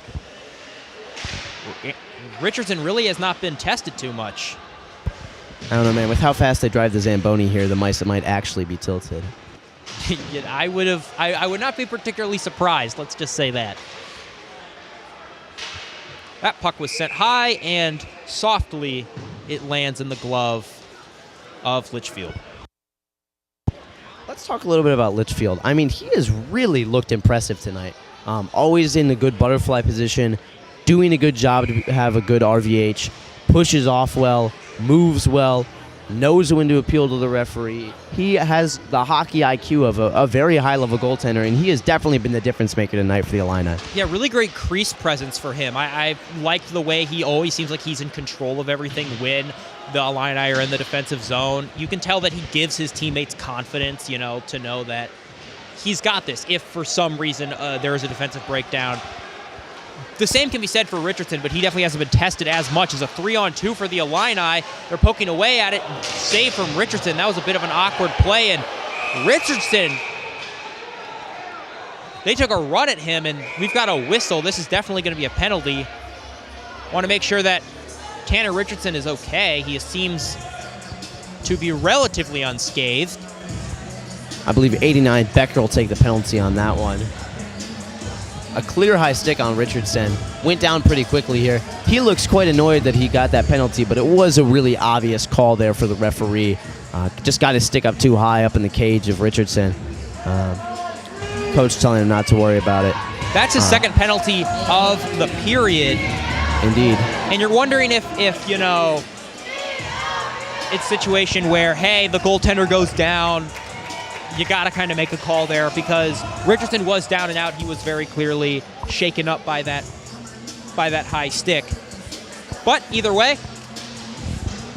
Richardson really has not been tested too much. I don't know, man. With how fast they drive the Zamboni here, the mice might actually be tilted. Yeah, I would not be particularly surprised, let's just say that. That puck was sent high, and softly it lands in the glove of Litchfield. Let's talk a little bit about Litchfield. I mean, he has really looked impressive tonight. Always in a good butterfly position, doing a good job to have a good RVH, pushes off well, moves well, knows when to appeal to the referee. He has the hockey IQ of a very high-level goaltender, and he has definitely been the difference maker tonight for the Illini. Yeah, really great crease presence for him. I liked the way he always seems like he's in control of everything when the Illini are in the defensive zone. You can tell that he gives his teammates confidence, to know that he's got this if for some reason there is a defensive breakdown. The same can be said for Richardson, but he definitely hasn't been tested as much as a 3-on-2 for the Illini. They're poking away at it. Save from Richardson. That was a bit of an awkward play, and Richardson, they took a run at him, and we've got a whistle. This is definitely going to be a penalty. Want to make sure that Tanner Richardson is okay. He seems to be relatively unscathed. I believe 89 Becker will take the penalty on that one. A clear high stick on Richardson. Went down pretty quickly here. He looks quite annoyed that he got that penalty, but it was a really obvious call there for the referee. Just got his stick up too high up in the cage of Richardson. Coach telling him not to worry about it. That's his second penalty of the period. Indeed. And you're wondering if it's a situation where, hey, the goaltender goes down, you got to kind of make a call there because Richardson was down and out. He was very clearly shaken up by that high stick. But either way,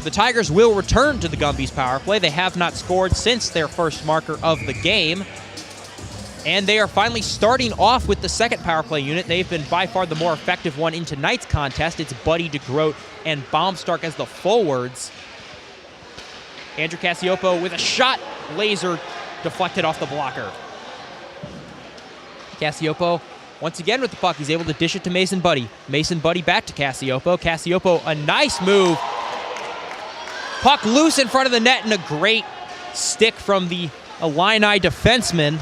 the Tigers will return to the Gumby's power play. They have not scored since their first marker of the game. And they are finally starting off with the second power play unit. They've been by far the more effective one in tonight's contest. It's Buddy DeGroat and Baumstark as the forwards. Andrew Cassioppo with a shot, laser deflected off the blocker. Cassioppo Once again with the puck, he's able to dish it to Mason Buddy. Mason Buddy back to Cassiopo. Cassiopo, a nice move. Puck loose in front of the net, and a great stick from the Illini defenseman.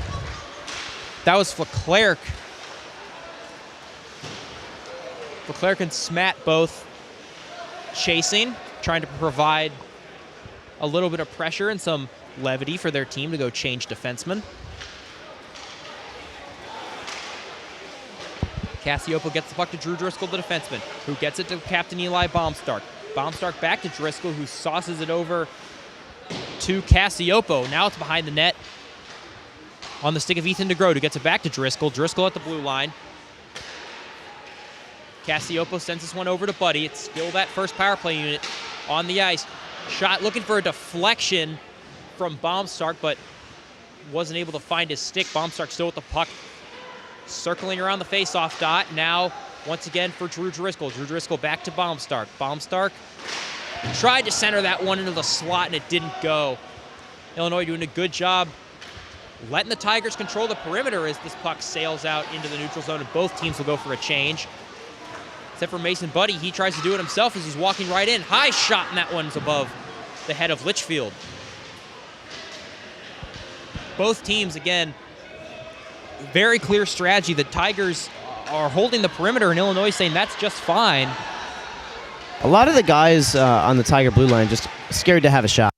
That was Leclerc. Leclerc and Smat both chasing, trying to provide a little bit of pressure and some levity for their team to go change defensemen. Cassiopo gets the puck to Drew Driscoll, the defenseman, who gets it to Captain Eli Baumstark. Baumstark back to Driscoll, who sauces it over to Cassiopo. Now it's behind the net on the stick of Ethan DeGroat, who gets it back to Driscoll. Driscoll at the blue line. Cassiopo sends this one over to Buddy. It's still that first power play unit on the ice. Shot looking for a deflection from Baumstark, but wasn't able to find his stick. Baumstark still with the puck, circling around the face-off dot. Now, once again for Drew Driscoll. Drew Driscoll back to Baumstark. Baumstark tried to center that one into the slot, and it didn't go. Illinois doing a good job letting the Tigers control the perimeter as this puck sails out into the neutral zone, and both teams will go for a change. Except for Mason Buddy, he tries to do it himself as he's walking right in. High shot, and that one's above the head of Litchfield. Both teams, again, very clear strategy. The Tigers are holding the perimeter, and Illinois saying that's just fine. A lot of the guys on the Tiger blue line just scared to have a shot.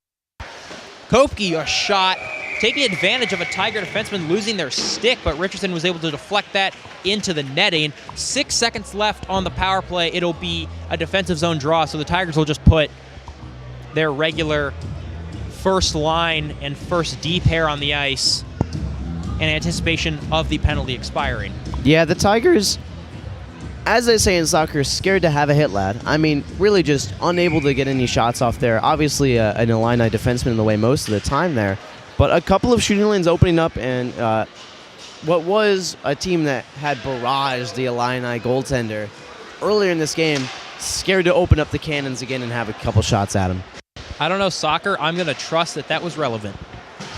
Kopke, a shot, taking advantage of a Tiger defenseman losing their stick, but Richardson was able to deflect that into the netting. 6 seconds left on the power play. It'll be a defensive zone draw, so the Tigers will just put their regular first line and first D pair on the ice in anticipation of the penalty expiring. Yeah, the Tigers, as they say in soccer, scared to have a hit, lad. I mean, really just unable to get any shots off there. Obviously, an Illini defenseman in the way most of the time there. But a couple of shooting lanes opening up, and what was a team that had barraged the Illini goaltender earlier in this game, scared to open up the cannons again and have a couple shots at him. I don't know soccer. I'm going to trust that that was relevant.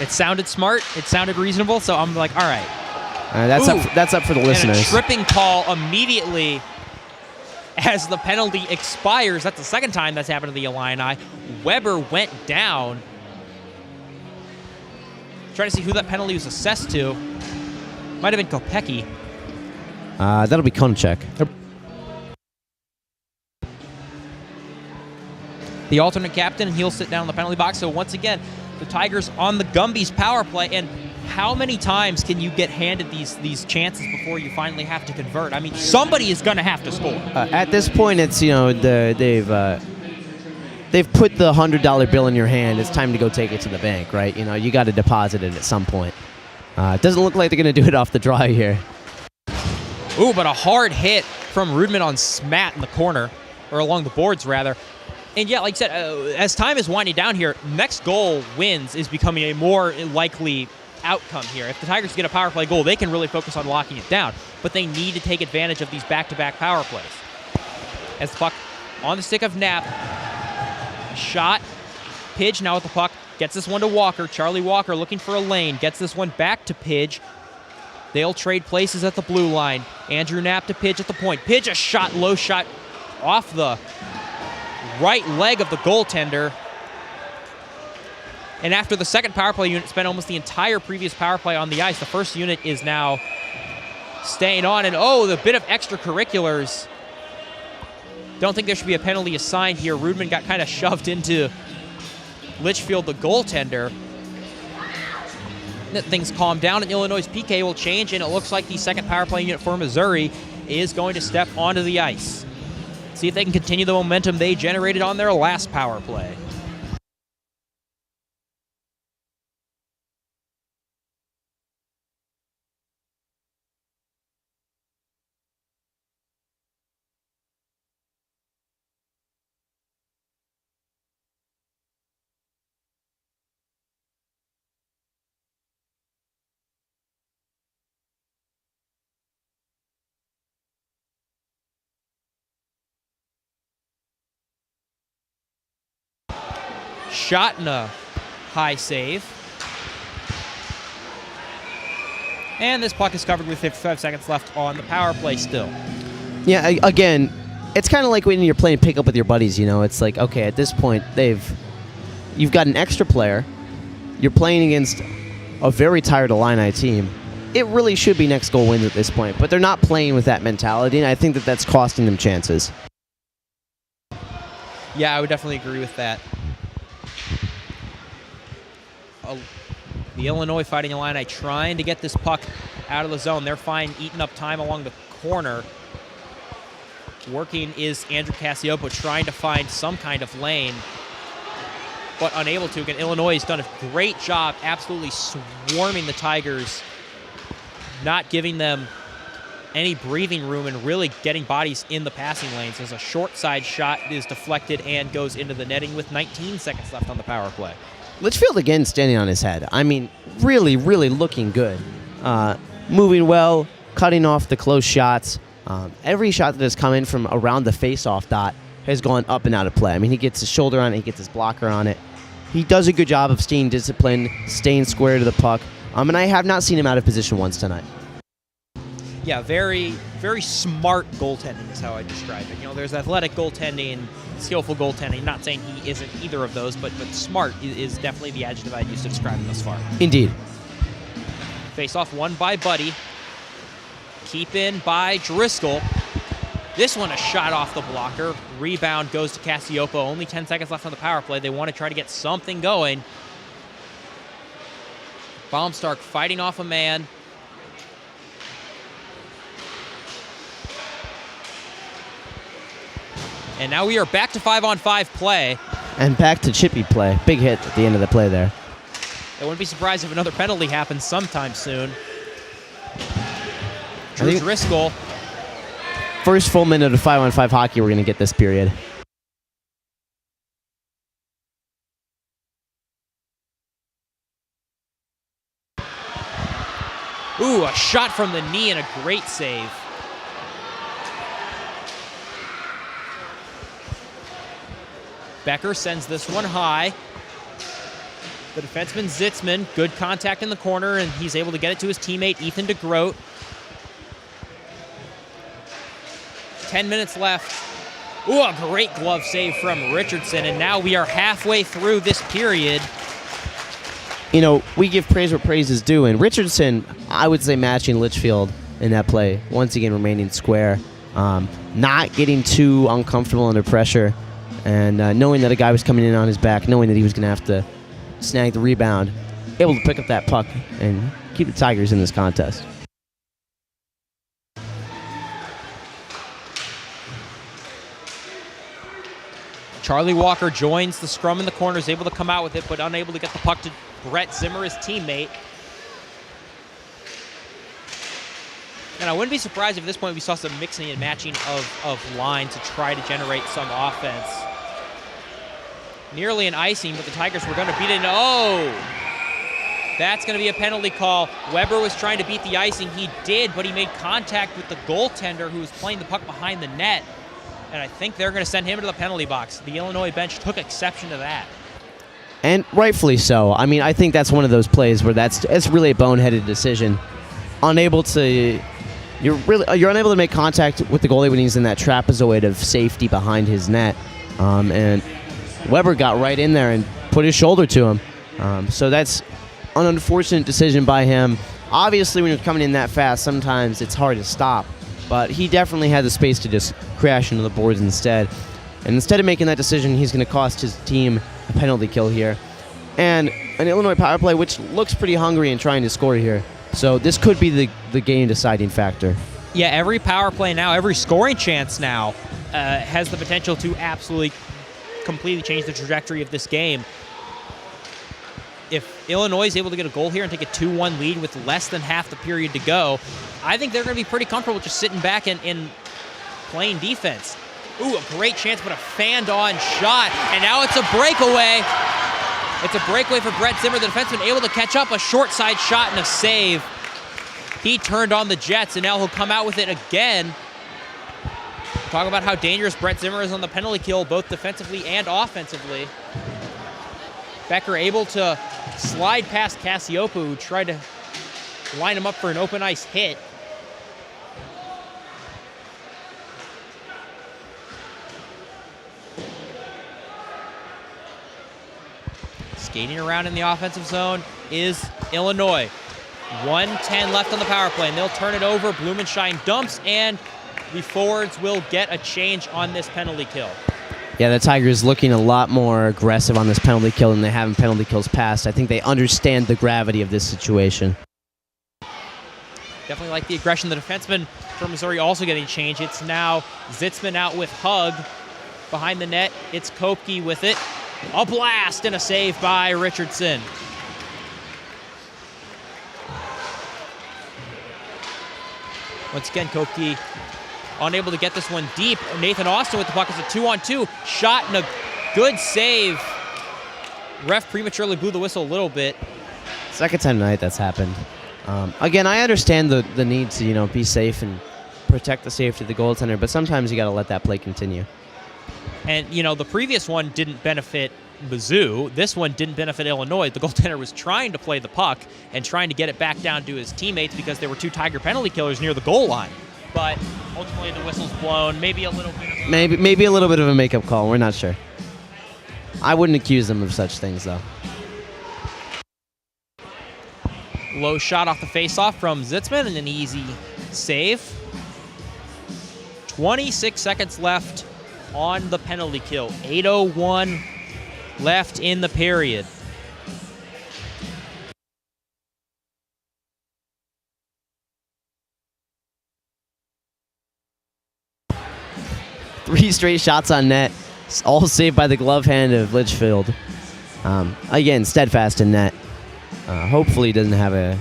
It sounded smart. It sounded reasonable, so I'm like, all right. That's up for the listeners. And a tripping call immediately as the penalty expires. That's the second time that's happened to the Illini. Weber went down. Trying to see who that penalty was assessed to. Might have been Kopecky. That'll be Konchek. The alternate captain, and he'll sit down in the penalty box. So once again, the Tigers on the Gumby's power play. And how many times can you get handed these chances before you finally have to convert? I mean, somebody is going to have to score. At this point, it's they've put the $100 bill in your hand. It's time to go take it to the bank, right? You got to deposit it at some point. It doesn't look like they're going to do it off the dry here. Ooh, but a hard hit from Rudman on Smat in the corner, or along the boards rather. And yeah, like I said, as time is winding down here, next goal wins is becoming a more likely outcome here. If the Tigers get a power play goal, they can really focus on locking it down. But they need to take advantage of these back-to-back power plays. As the puck on the stick of Knapp. Shot. Pidge now with the puck. Gets this one to Walker. Charlie Walker looking for a lane. Gets this one back to Pidge. They'll trade places at the blue line. Andrew Knapp to Pidge at the point. Pidge a shot, low shot off the right leg of the goaltender. And after the second power play unit spent almost the entire previous power play on the ice, the first unit is now staying on. And oh, the bit of extracurriculars. Don't think there should be a penalty assigned here. Rudman got kind of shoved into Litchfield, the goaltender. Things calm down, and Illinois' PK will change, and it looks like the second power play unit for Missouri is going to step onto the ice. See if they can continue the momentum they generated on their last power play. Shot and a high save. And this puck is covered with 55 seconds left on the power play still. Yeah, again, it's kind of like when you're playing pickup with your buddies, you know. It's like, okay, at this point, you've got an extra player. You're playing against a very tired Illini team. It really should be next goal wins at this point, but they're not playing with that mentality, and I think that that's costing them chances. Yeah, I would definitely agree with that. The Illinois Fighting Illini trying to get this puck out of the zone. They're fine eating up time along the corner. Working is Andrew Cassioppo, trying to find some kind of lane, but unable to. Again, Illinois has done a great job absolutely swarming the Tigers, not giving them any breathing room and really getting bodies in the passing lanes. As a short side shot is deflected and goes into the netting with 19 seconds left on the power play. Litchfield again standing on his head. I mean, really, really looking good. Moving well, cutting off the close shots. Every shot that has come in from around the face-off dot has gone up and out of play. I mean, he gets his shoulder on it, he gets his blocker on it. He does a good job of staying disciplined, staying square to the puck. And I have not seen him out of position once tonight. Yeah, very, very smart goaltending is how I describe it. You know, there's athletic goaltending, skillful goaltending. Not saying he isn't either of those, but smart is definitely the adjective I'd use to describe him thus far. Indeed. Face-off won by Buddy. Keep in by Driscoll. This one a shot off the blocker. Rebound goes to Cassioppo. Only 10 seconds left on the power play. They want to try to get something going. Baumstark fighting off a man. And now we are back to 5-on-5 play. And back to Chippy play. Big hit at the end of the play there. I wouldn't be surprised if another penalty happens sometime soon. Drew Driscoll. First full minute of 5-on-5 hockey we're going to get this period. Ooh, a shot from the knee and a great save. Becker sends this one high. The defenseman Zitzman, good contact in the corner, and he's able to get it to his teammate Ethan DeGroat. 10 minutes left. Ooh, a great glove save from Richardson, and now we are halfway through this period. You know, we give praise where praise is due, and Richardson, I would say, matching Litchfield in that play. Once again, remaining square, not getting too uncomfortable under pressure, and knowing that a guy was coming in on his back, knowing that he was going to have to snag the rebound, able to pick up that puck and keep the Tigers in this contest. Charlie Walker joins the scrum in the corner, is able to come out with it, but unable to get the puck to Brett Zimmer, his teammate. And I wouldn't be surprised if at this point we saw some mixing and matching of line to try to generate some offense. Nearly an icing, but the Tigers were going to beat it. Oh! That's going to be a penalty call. Weber was trying to beat the icing. He did, but he made contact with the goaltender who was playing the puck behind the net. And I think they're going to send him to the penalty box. The Illinois bench took exception to that. And rightfully so. I mean, I think that's one of those plays where it's really a boneheaded decision. You're unable to make contact with the goalie when he's in that trapezoid of safety behind his net. And Weber got right in there and put his shoulder to him. So that's an unfortunate decision by him. Obviously, when you're coming in that fast, sometimes it's hard to stop. But he definitely had the space to just crash into the boards instead. And instead of making that decision, he's going to cost his team a penalty kill here. And an Illinois power play, which looks pretty hungry and trying to score here. So this could be the game-deciding factor. Yeah, every power play now, every scoring chance now has the potential to absolutely completely change the trajectory of this game. If Illinois is able to get a goal here and take a 2-1 lead with less than half the period to go, I think they're going to be pretty comfortable just sitting back and playing defense. Ooh, a great chance, but a fanned-on shot, and now it's a breakaway. It's a breakaway for Brett Zimmer, the defenseman, able to catch up a short side shot and a save. He turned on the Jets, and now he'll come out with it again. Talk about how dangerous Brett Zimmer is on the penalty kill, both defensively and offensively. Becker able to slide past Cassioppo, who tried to line him up for an open ice hit. Skating around in the offensive zone is Illinois. 1:10 left on the power play, and they'll turn it over. Blumenschein dumps, and the forwards will get a change on this penalty kill. Yeah, the Tigers looking a lot more aggressive on this penalty kill than they have in penalty kills past. I think they understand the gravity of this situation. Definitely like the aggression. The defenseman for Missouri also getting changed. It's now Zitzman out with Hug. Behind the net, it's Kopke with it. A blast and a save by Richardson. Once again, Kopke unable to get this one deep. Nathan Austin with the puck. It's a 2-on-2 shot and a good save. Ref prematurely blew the whistle a little bit. Second time tonight that's happened. Again, I understand the need to be safe and protect the safety of the goaltender, but sometimes you got to let that play continue. And, the previous one didn't benefit Mizzou. This one didn't benefit Illinois. The goaltender was trying to play the puck and trying to get it back down to his teammates because there were two Tiger penalty killers near the goal line. But ultimately the whistle's blown. Maybe a little bit of a makeup call. We're not sure. I wouldn't accuse them of such things, though. Low shot off the faceoff from Zitzman and an easy save. 26 seconds left on the penalty kill. 8:01 left in the period. Three straight shots on net, all saved by the glove hand of Litchfield. Again, steadfast in net. Hopefully, he doesn't have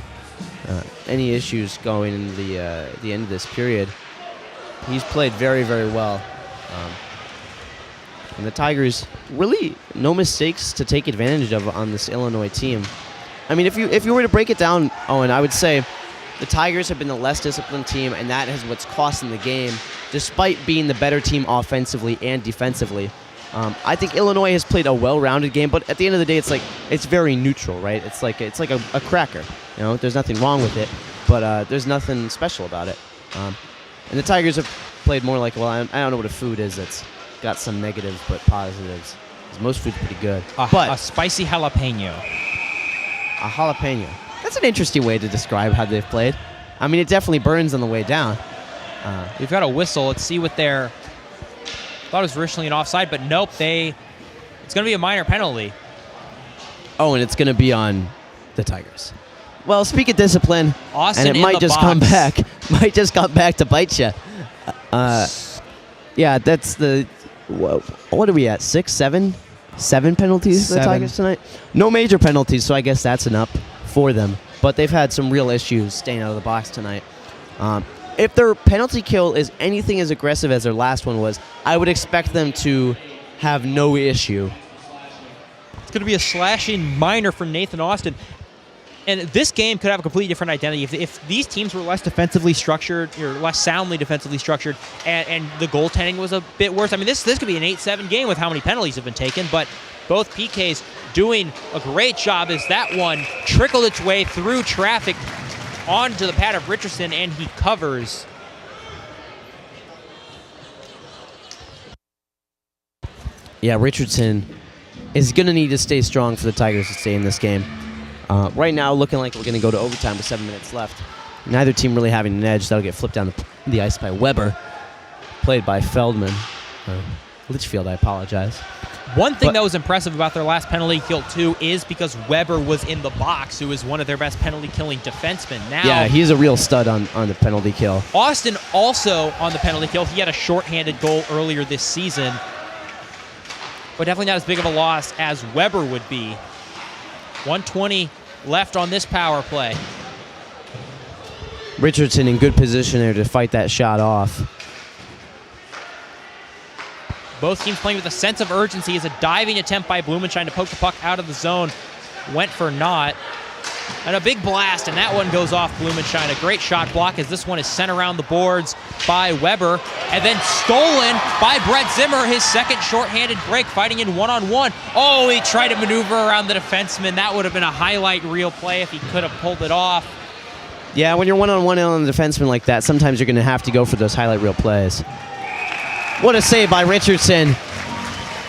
any issues going into the end of this period. He's played very, very well. And the Tigers really no mistakes to take advantage of on this Illinois team. I mean, if you were to break it down, Owen, I would say the Tigers have been the less disciplined team, and that is what's costing the game, despite being the better team offensively and defensively. I think Illinois has played a well-rounded game, but at the end of the day, it's very neutral, right? It's like a cracker. There's nothing wrong with it, but there's nothing special about it. And the Tigers have played more like, I don't know what a food is that's got some negatives but positives. 'Cause most food's pretty good. A spicy jalapeno. A jalapeno. That's an interesting way to describe how they've played. I mean, it definitely burns on the way down. We've got a whistle. Let's see what they're... Thought it was originally an offside, but nope. It's going to be a minor penalty. Oh, and it's going to be on the Tigers. Well, speak of discipline, Austin and it might just come back. Might just come back to bite you. Yeah, that's the... What are we at? 6, 7? 7 penalties for the Tigers tonight? No major penalties, so I guess that's an up for them. But they've had some real issues staying out of the box tonight. If their penalty kill is anything as aggressive as their last one was, I would expect them to have no issue. It's going to be a slashing minor from Nathan Austin. And this game could have a completely different identity. If these teams were less defensively structured, or less soundly defensively structured, and the goaltending was a bit worse. I mean, this could be an 8-7 game with how many penalties have been taken, but both PKs doing a great job as that one trickled its way through traffic onto the pad of Richardson, and he covers. Yeah, Richardson is going to need to stay strong for the Tigers to stay in this game. Right now, looking like we're going to go to overtime with 7 minutes left. Neither team really having an edge. That'll get flipped down the ice by Weber, played by Feldman. Litchfield, I apologize. One thing that was impressive about their last penalty kill, too, is because Weber was in the box, who is one of their best penalty-killing defensemen. Now, yeah, he's a real stud on the penalty kill. Austin also on the penalty kill. He had a shorthanded goal earlier this season, but definitely not as big of a loss as Weber would be. 1:20 left on this power play. Richardson in good position there to fight that shot off. Both teams playing with a sense of urgency as a diving attempt by Blumenschein to poke the puck out of the zone. Went for naught. And a big blast, and that one goes off Blumenschein. A great shot block as this one is sent around the boards by Weber. And then stolen by Brett Zimmer, his second shorthanded break, fighting in one-on-one. Oh, he tried to maneuver around the defenseman. That would have been a highlight reel play if he could have pulled it off. Yeah, when you're one-on-one on the defenseman like that, sometimes you're going to have to go for those highlight reel plays. What a save by Richardson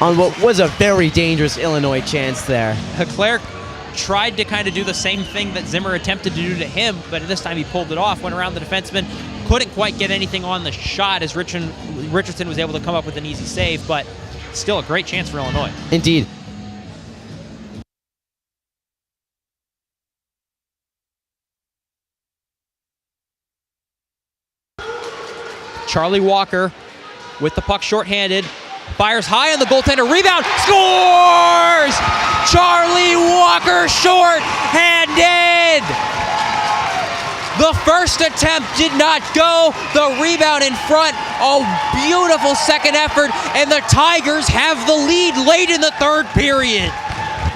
on what was a very dangerous Illinois chance there. Leclerc tried to kind of do the same thing that Zimmer attempted to do to him, but this time he pulled it off, went around the defenseman, couldn't quite get anything on the shot as Richardson was able to come up with an easy save, but still a great chance for Illinois. Indeed. Charlie Walker with the puck shorthanded, fires high on the goaltender, rebound, scores! Charlie Walker short-handed! The first attempt did not go, the rebound in front, a beautiful second effort, and the Tigers have the lead late in the third period.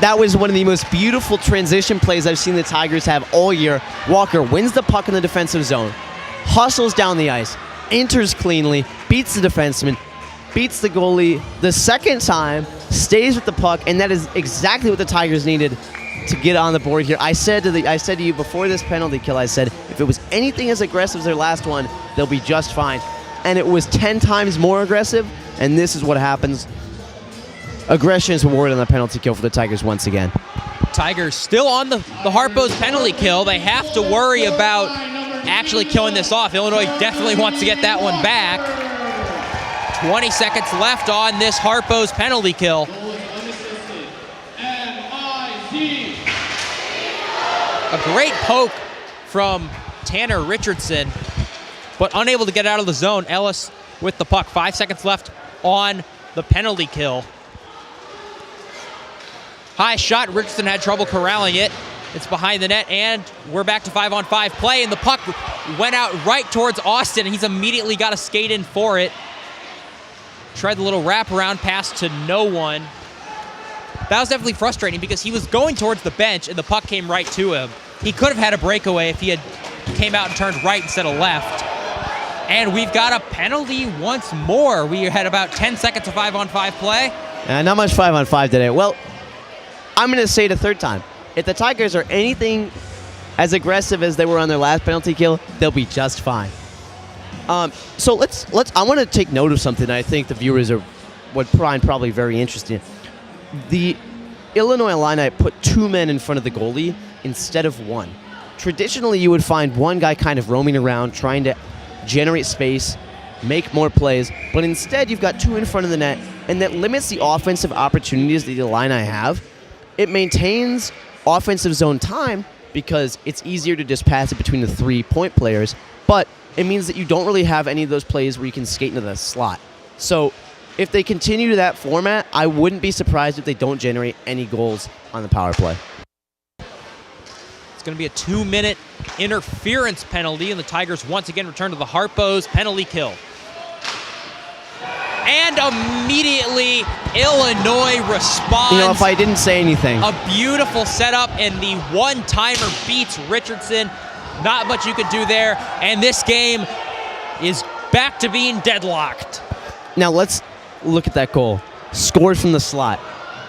That was one of the most beautiful transition plays I've seen the Tigers have all year. Walker wins the puck in the defensive zone, hustles down the ice, enters cleanly, beats the defenseman, beats the goalie the second time, stays with the puck, and that is exactly what the Tigers needed to get on the board here. I said to you before this penalty kill, I said, if it was anything as aggressive as their last one, they'll be just fine. And it was 10 times more aggressive, and this is what happens. Aggression is rewarded on the penalty kill for the Tigers once again. Tigers still on the Harpo's penalty kill. They have to worry about actually killing this off. Illinois definitely wants to get that one back. 20 seconds left on this Harpo's penalty kill. A great poke from Tanner Richardson, but unable to get out of the zone. Ellis with the puck. 5 seconds left on the penalty kill. High shot. Richardson had trouble corralling it. It's behind the net, and we're back to 5-on-5 play, and the puck went out right towards Austin, and he's immediately got to skate in for it. Tried the little wraparound pass to no one. That was definitely frustrating because he was going towards the bench, and the puck came right to him. He could have had a breakaway if he had came out and turned right instead of left. And we've got a penalty once more. We had about 10 seconds of 5-on-5 play. Not much 5-on-5 today. Well, I'm going to say it a third time. If the Tigers are anything as aggressive as they were on their last penalty kill, they'll be just fine. So let's. I want to take note of something I think the viewers would find probably very interesting. The Illinois Illini put 2 men in front of the goalie instead of 1. Traditionally, you would find one guy kind of roaming around, trying to generate space, make more plays, but instead you've got 2 in front of the net, and that limits the offensive opportunities that the Illini have. It maintains offensive zone time because it's easier to just pass it between the 3-point players, but it means that you don't really have any of those plays where you can skate into the slot. So if they continue to that format, I wouldn't be surprised if they don't generate any goals on the power play. It's going to be a 2-minute interference penalty, and the Tigers once again return to the Harpo's penalty kill. And immediately, Illinois responds. You know, if I didn't say anything. A beautiful setup, and the one-timer beats Richardson. Not much you could do there, and this game is back to being deadlocked. Now let's look at that goal. Scored from the slot.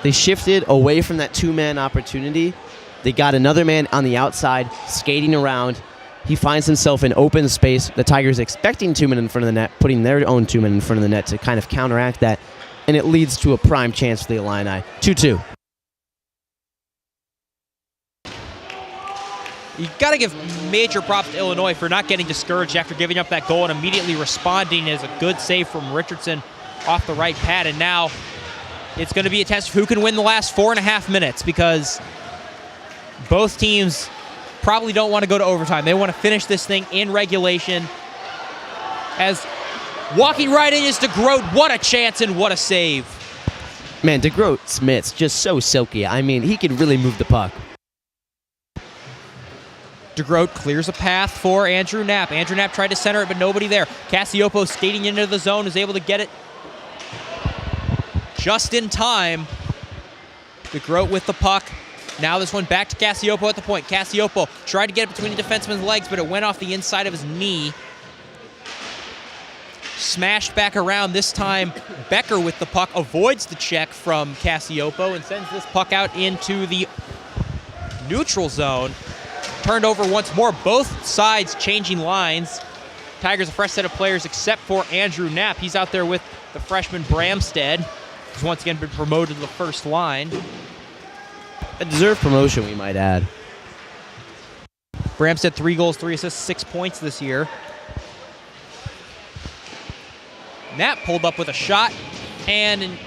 They shifted away from that 2-man opportunity. They got another man on the outside, skating around. He finds himself in open space. The Tigers expecting 2 men in front of the net, putting their own 2 men in front of the net to kind of counteract that, and it leads to a prime chance for the Illini. 2-2. You got to give major props to Illinois for not getting discouraged after giving up that goal and immediately responding is a good save from Richardson off the right pad. And now it's going to be a test of who can win the last 4.5 minutes because both teams probably don't want to go to overtime. They want to finish this thing in regulation. As walking right in is DeGroat. What a chance and what a save. Man, DeGroat's mitts just so silky. I mean, he can really move the puck. DeGroat clears a path for Andrew Knapp. Andrew Knapp tried to center it, but nobody there. Cassiopo skating into the zone is able to get it just in time. DeGroat with the puck. Now this one back to Cassiopo at the point. Cassiopo tried to get it between the defenseman's legs, but it went off the inside of his knee. Smashed back around. This time, Becker with the puck avoids the check from Cassiopo and sends this puck out into the neutral zone. turned over once more. Both sides changing lines. Tigers a fresh set of players except for Andrew Knapp. He's out there with the freshman Bramstead, who's once again been promoted to the first line. A deserved promotion, we might add. Bramstead 3 goals, 3 assists, 6 points this year. Knapp pulled up with a shot and a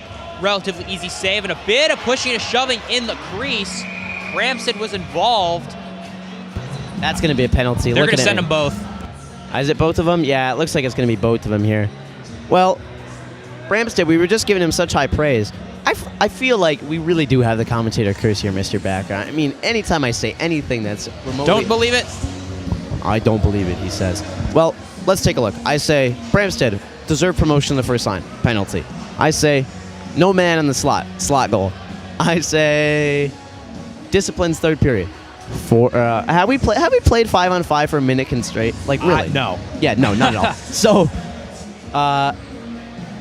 relatively easy save and a bit of pushing and shoving in the crease. Bramstead was involved. That's going to be a penalty. They're going to send them both. Is it both of them? Yeah, it looks like it's going to be both of them here. Well, Bramstead, we were just giving him such high praise. I feel like we really do have the commentator curse here, Mr. Backer. I mean, anytime I say anything that's remotely... Don't believe it? I don't believe it, he says. Well, let's take a look. I say, Bramstead, deserved promotion in the first line, penalty. I say, no man in the slot goal. I say, disciplines third period. Have we played 5-on-5 for a minute straight? Like, really? No. Yeah, no, not at all. So,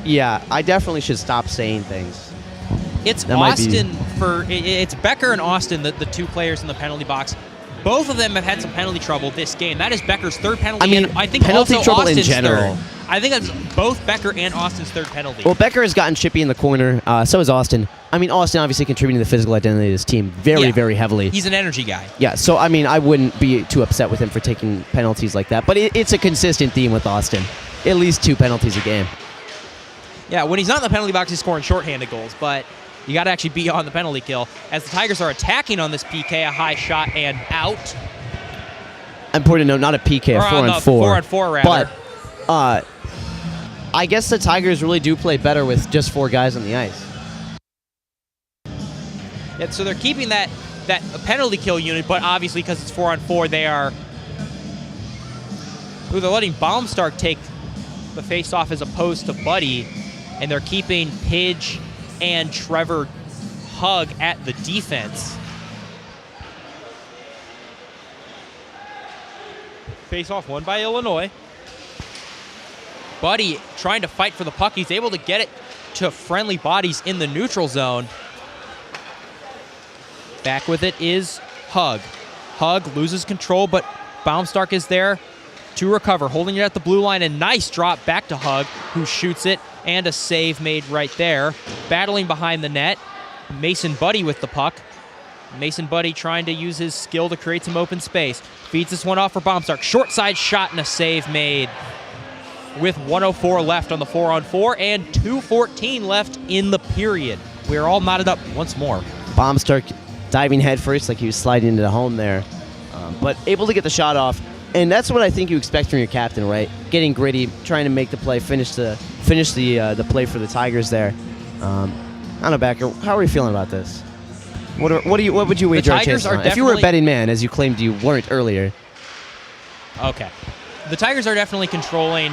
yeah, I definitely should stop saying things. It's That it's Becker and Austin, the two players in the penalty box. Both of them have had some penalty trouble this game. That is Becker's third penalty. I mean, and I think penalty also trouble in Austin's general. third. I think that's both Becker and Austin's third penalty. Well, Becker has gotten Chippy in the corner. So has Austin. I mean, Austin obviously contributing to the physical identity of his team very heavily. He's an energy guy. Yeah, so, I mean, I wouldn't be too upset with him for taking penalties like that. But it's a consistent theme with Austin. At least 2 penalties a game. Yeah, when he's not in the penalty box, he's scoring shorthanded goals. But you got to actually be on the penalty kill. As the Tigers are attacking on this PK, a high shot and out. Important to note, not a PK, a 4-on-4. 4-on-4, rather. But I guess the Tigers really do play better with just 4 guys on the ice. Yeah, so they're keeping that penalty kill unit, but obviously because it's 4-on-4, they are... Ooh, they're letting Baumstark take the face-off as opposed to Buddy, and they're keeping Pidge and Trevor Hug at the defense. Face-off won by Illinois. Buddy trying to fight for the puck. He's able to get it to friendly bodies in the neutral zone. Back with it is Hug. Hug loses control, but Baumstark is there to recover, holding it at the blue line. A nice drop back to Hug, who shoots it, and a save made right there. Battling behind the net, Mason Buddy with the puck. Mason Buddy trying to use his skill to create some open space. Feeds this one off for Baumstark. Short side shot and a save made with 1:04 left on the 4-on-4 and 2:14 left in the period. We're all knotted up once more. Baumstark diving head first like he was sliding into the home there, but able to get the shot off. And that's what I think you expect from your captain, right? Getting gritty, trying to make the play, finish the play for the Tigers there. I don't know, Backer, how are you feeling about this? What would you wager our chances on? If you were a betting man, as you claimed you weren't earlier. Okay. The Tigers are definitely controlling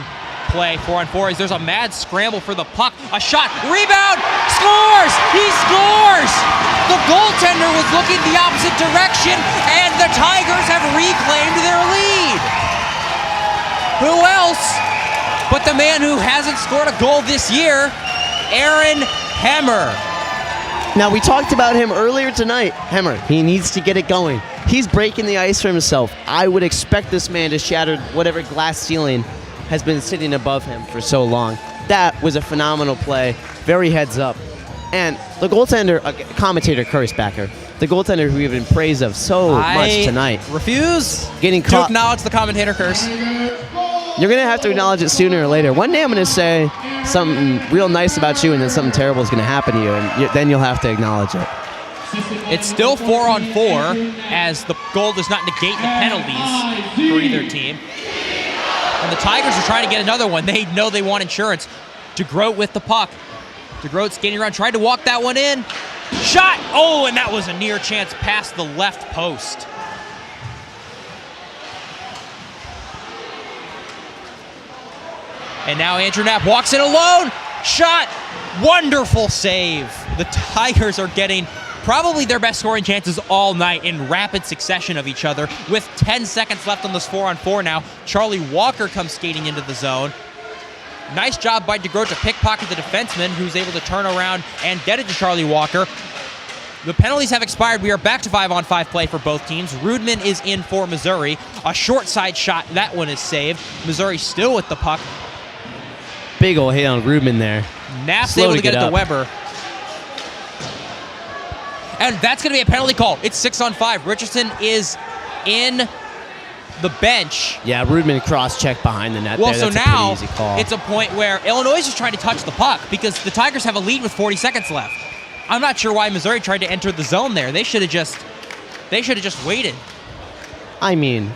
play 4-on-4 as there's a mad scramble for the puck. A shot, rebound, scores! He scores! The goaltender was looking the opposite direction, and the Tigers have reclaimed their lead. Who else but the man who hasn't scored a goal this year, Aaron Hemmer. Now, we talked about him earlier tonight. Hemmer, he needs to get it going. He's breaking the ice for himself. I would expect this man to shatter whatever glass ceiling has been sitting above him for so long. That was a phenomenal play. Very heads up. And the goaltender, commentator curse Backer, the goaltender who we've been praised of so much tonight. Refuse getting to caught. Acknowledge the commentator curse. You're going to have to acknowledge it sooner or later. One day I'm going to say something real nice about you, and then something terrible is going to happen to you, and then you'll have to acknowledge it. It's still 4-on-4 as the goal does not negate the penalties for either team. And the Tigers are trying to get another one. They know they want insurance. DeGroat with the puck. DeGroat skating around, tried to walk that one in. Shot! Oh, and that was a near chance past the left post. And now Andrew Knapp walks in alone. Shot! Wonderful save. The Tigers are getting probably their best scoring chances all night in rapid succession of each other. With 10 seconds left on this 4-on-4 now, Charlie Walker comes skating into the zone. Nice job by DeGroat to pickpocket the defenseman, who's able to turn around and get it to Charlie Walker. The penalties have expired. We are back to 5-on-5 play for both teams. Rudman is in for Missouri. A short side shot. That one is saved. Missouri still with the puck. Big ol' hit on Rudman there. Knapp's Slow able to to get get it to up. Weber. And that's going to be a penalty call. It's 6-on-5. Richardson is in the bench. Yeah, Rudman cross-checked behind the net Well, there. so That's a now pretty easy call. it's a point where Illinois is just trying to touch the puck because the Tigers have a lead with 40 seconds left. I'm not sure why Missouri tried to enter the zone there. They should have just waited. I mean,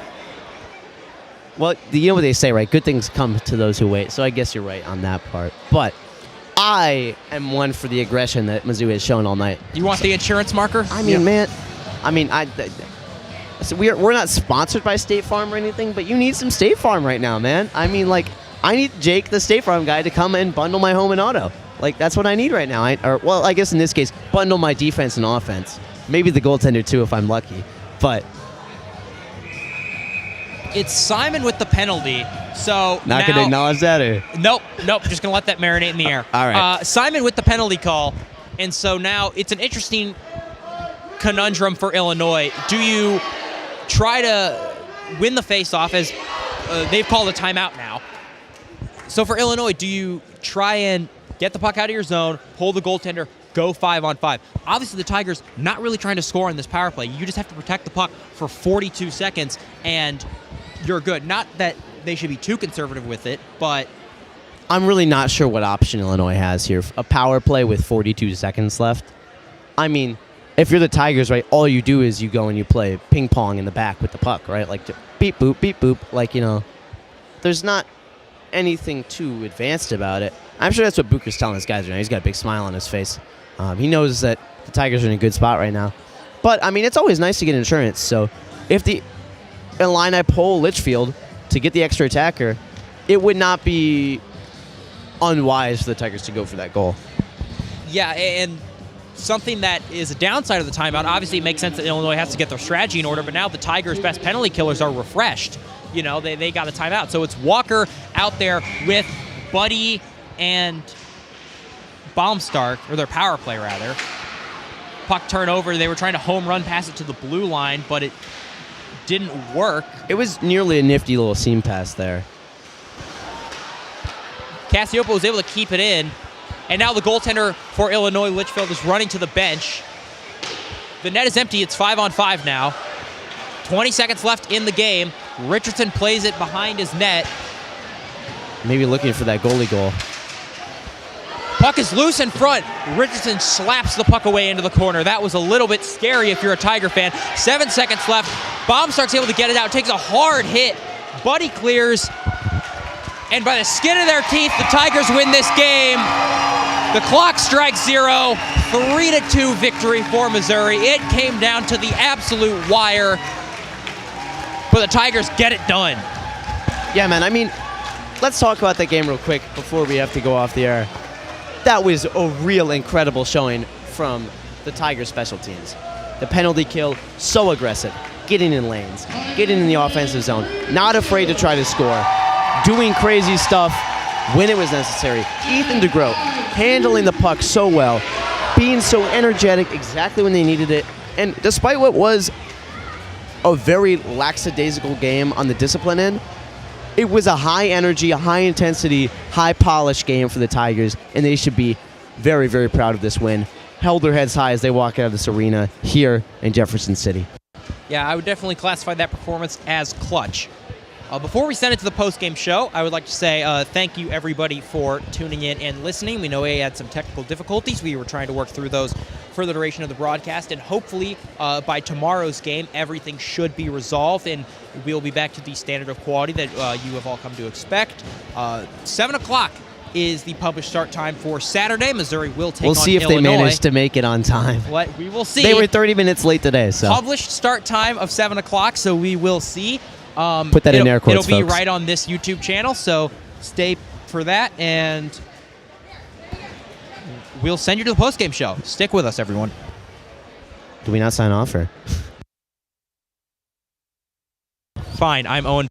well, you know what they say, right? Good things come to those who wait. So I guess you're right on that part. But I am one for the aggression that Mizzou has shown all night. You want the insurance marker? I mean, man, so we're not sponsored by State Farm or anything, but you need some State Farm right now, man. I mean, like, I need Jake, the State Farm guy, to come and bundle my home and auto. Like, that's what I need right now. I guess in this case, bundle my defense and offense. Maybe the goaltender, too, if I'm lucky. But It's Simon with the penalty. So not going to acknowledge that, or? Nope. Just going to let that marinate in the air. All right. Simon with the penalty call. And so now it's an interesting conundrum for Illinois. Do you try to win the faceoff as they've called a timeout now? So for Illinois, do you try and get the puck out of your zone, hold the goaltender, go 5-on-5? Obviously, the Tigers not really trying to score in this power play. You just have to protect the puck for 42 seconds, and you're good. Not that they should be too conservative with it, but I'm really not sure what option Illinois has here. A power play with 42 seconds left. I mean, if you're the Tigers, right, all you do is you go and you play ping pong in the back with the puck, right? Like, beep, boop, beep, boop. Like, there's not anything too advanced about it. I'm sure that's what Bucher's telling his guys right now. He's got a big smile on his face. He knows that the Tigers are in a good spot right now. But, I mean, it's always nice to get insurance. So if the Illini pull Litchfield to get the extra attacker, it would not be unwise for the Tigers to go for that goal. yeah, and something that is a downside of the timeout, obviously it makes sense that Illinois has to get their strategy in order, but now the Tigers' best penalty killers are refreshed. They got a timeout. So it's Walker out there with Buddy and Baumstark, or their power play, rather. Puck turnover. They were trying to home run pass it to the blue line, but it didn't work. It was nearly a nifty little seam pass there. Cassiopo was able to keep it in, and now the goaltender for Illinois, Litchfield, is running to the bench. The net is empty. It's 5-on-5 now. 20 seconds left in the game. Richardson plays it behind his net. Maybe looking for that goalie goal. Puck is loose in front. Richardson slaps the puck away into the corner. That was a little bit scary if you're a Tiger fan. 7 seconds left. Baumstark's able to get it out. Takes a hard hit. Buddy clears. And by the skin of their teeth, the Tigers win this game. The clock strikes 0. 3-2 victory for Missouri. It came down to the absolute wire. But the Tigers get it done. Yeah, man, I mean, let's talk about that game real quick before we have to go off the air. That was a real incredible showing from the Tigers special teams. The penalty kill, so aggressive. Getting in lanes, getting in the offensive zone, not afraid to try to score, doing crazy stuff when it was necessary. Ethan DeGroat handling the puck so well, being so energetic exactly when they needed it. And despite what was a very lackadaisical game on the discipline end, it was a high energy, a high intensity, high polish game for the Tigers, and they should be very, very proud of this win. Held their heads high as they walk out of this arena here in Jefferson City. Yeah, I would definitely classify that performance as clutch. Before we send it to the post-game show, I would like to say thank you, everybody, for tuning in and listening. We know we had some technical difficulties. We were trying to work through those for the duration of the broadcast, and hopefully by tomorrow's game, everything should be resolved, and we'll be back to the standard of quality that you have all come to expect. 7 o'clock is the published start time for Saturday. Missouri will take on Illinois. We'll see if they manage to make it on time. We will see. They were 30 minutes late today, so. Published start time of 7 o'clock, so we will see. Put that in air quotes, It'll be folks. right on this YouTube channel, so stay for that, and we'll send you to the postgame show. Stick with us, everyone. Do we not sign off, or? Fine, I'm Owen.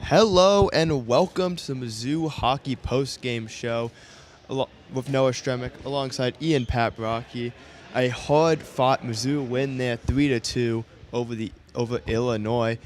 Hello and welcome to the Mizzou Hockey Post-Game Show with Noah Stremick alongside Ian Paprocki. A hard-fought Mizzou win there 3-2 over Illinois.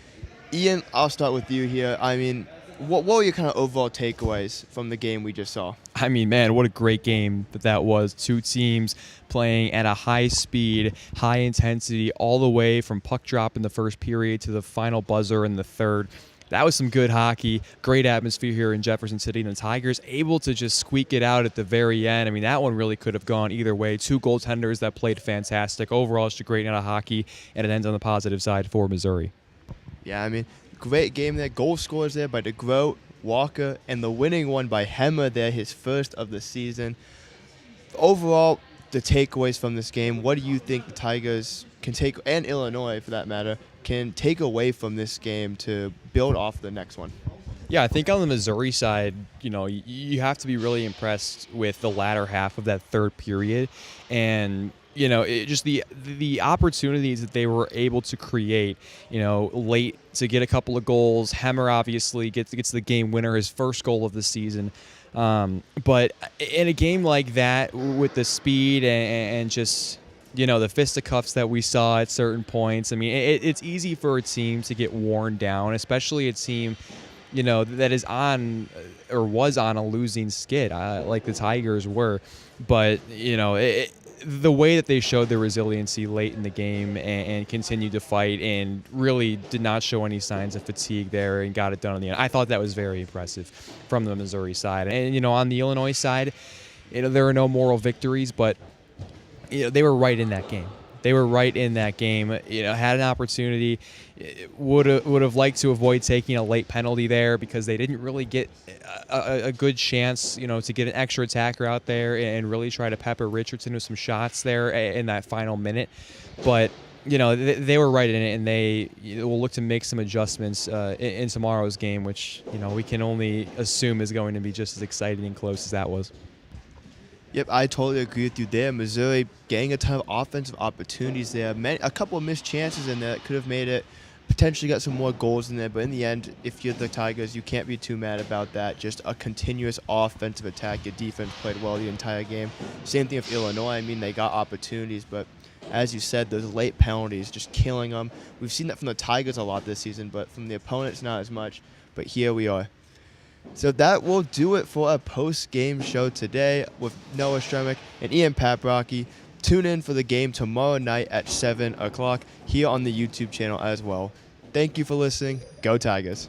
Ian, I'll start with you here. I mean, what were your kind of overall takeaways from the game we just saw? I mean, man, what a great game that was. Two teams playing at a high speed, high intensity, all the way from puck drop in the first period to the final buzzer in the third. That was some good hockey, great atmosphere here in Jefferson City, and the Tigers able to just squeak it out at the very end. I mean, that one really could have gone either way. Two goaltenders that played fantastic. Overall, it's a great night of hockey, and it ends on the positive side for Missouri. Yeah, I mean, great game there. Goal scores there by DeGroat, Walker, and the winning one by Hemmer there, his first of the season. Overall, the takeaways from this game, what do you think the Tigers can take, and Illinois for that matter, can take away from this game to build off the next one? Yeah, I think on the Missouri side, you have to be really impressed with the latter half of that third period, and just the opportunities that they were able to create, late to get a couple of goals. Hemmer obviously gets the game winner, his first goal of the season. But in a game like that, with the speed and just the fisticuffs that we saw at certain points, I mean, it's easy for a team to get worn down, especially a team that is on or was on a losing skid, like the Tigers were. But the way that they showed their resiliency late in the game and continued to fight and really did not show any signs of fatigue there and got it done in the end, I thought that was very impressive from the Missouri side. And on the Illinois side, there are no moral victories, but they were right in that game. They were right in that game. Had an opportunity. Would have liked to avoid taking a late penalty there because they didn't really get a good chance, to get an extra attacker out there and really try to pepper Richardson with some shots there in that final minute. But they were right in it, and they will look to make some adjustments in tomorrow's game, which we can only assume is going to be just as exciting and close as that was. Yep, I totally agree with you there. Missouri getting a ton of offensive opportunities there. A couple of missed chances in there that could have made it. Potentially got some more goals in there. But in the end, if you're the Tigers, you can't be too mad about that. Just a continuous offensive attack. Your defense played well the entire game. Same thing with Illinois. I mean, they got opportunities, but as you said, those late penalties just killing them. We've seen that from the Tigers a lot this season, but from the opponents, not as much. But here we are. So that will do it for a post-game show today with Noah Stremick and Ian Paprocki. Tune in for the game tomorrow night at 7 o'clock here on the YouTube channel as well. Thank you for listening. Go Tigers.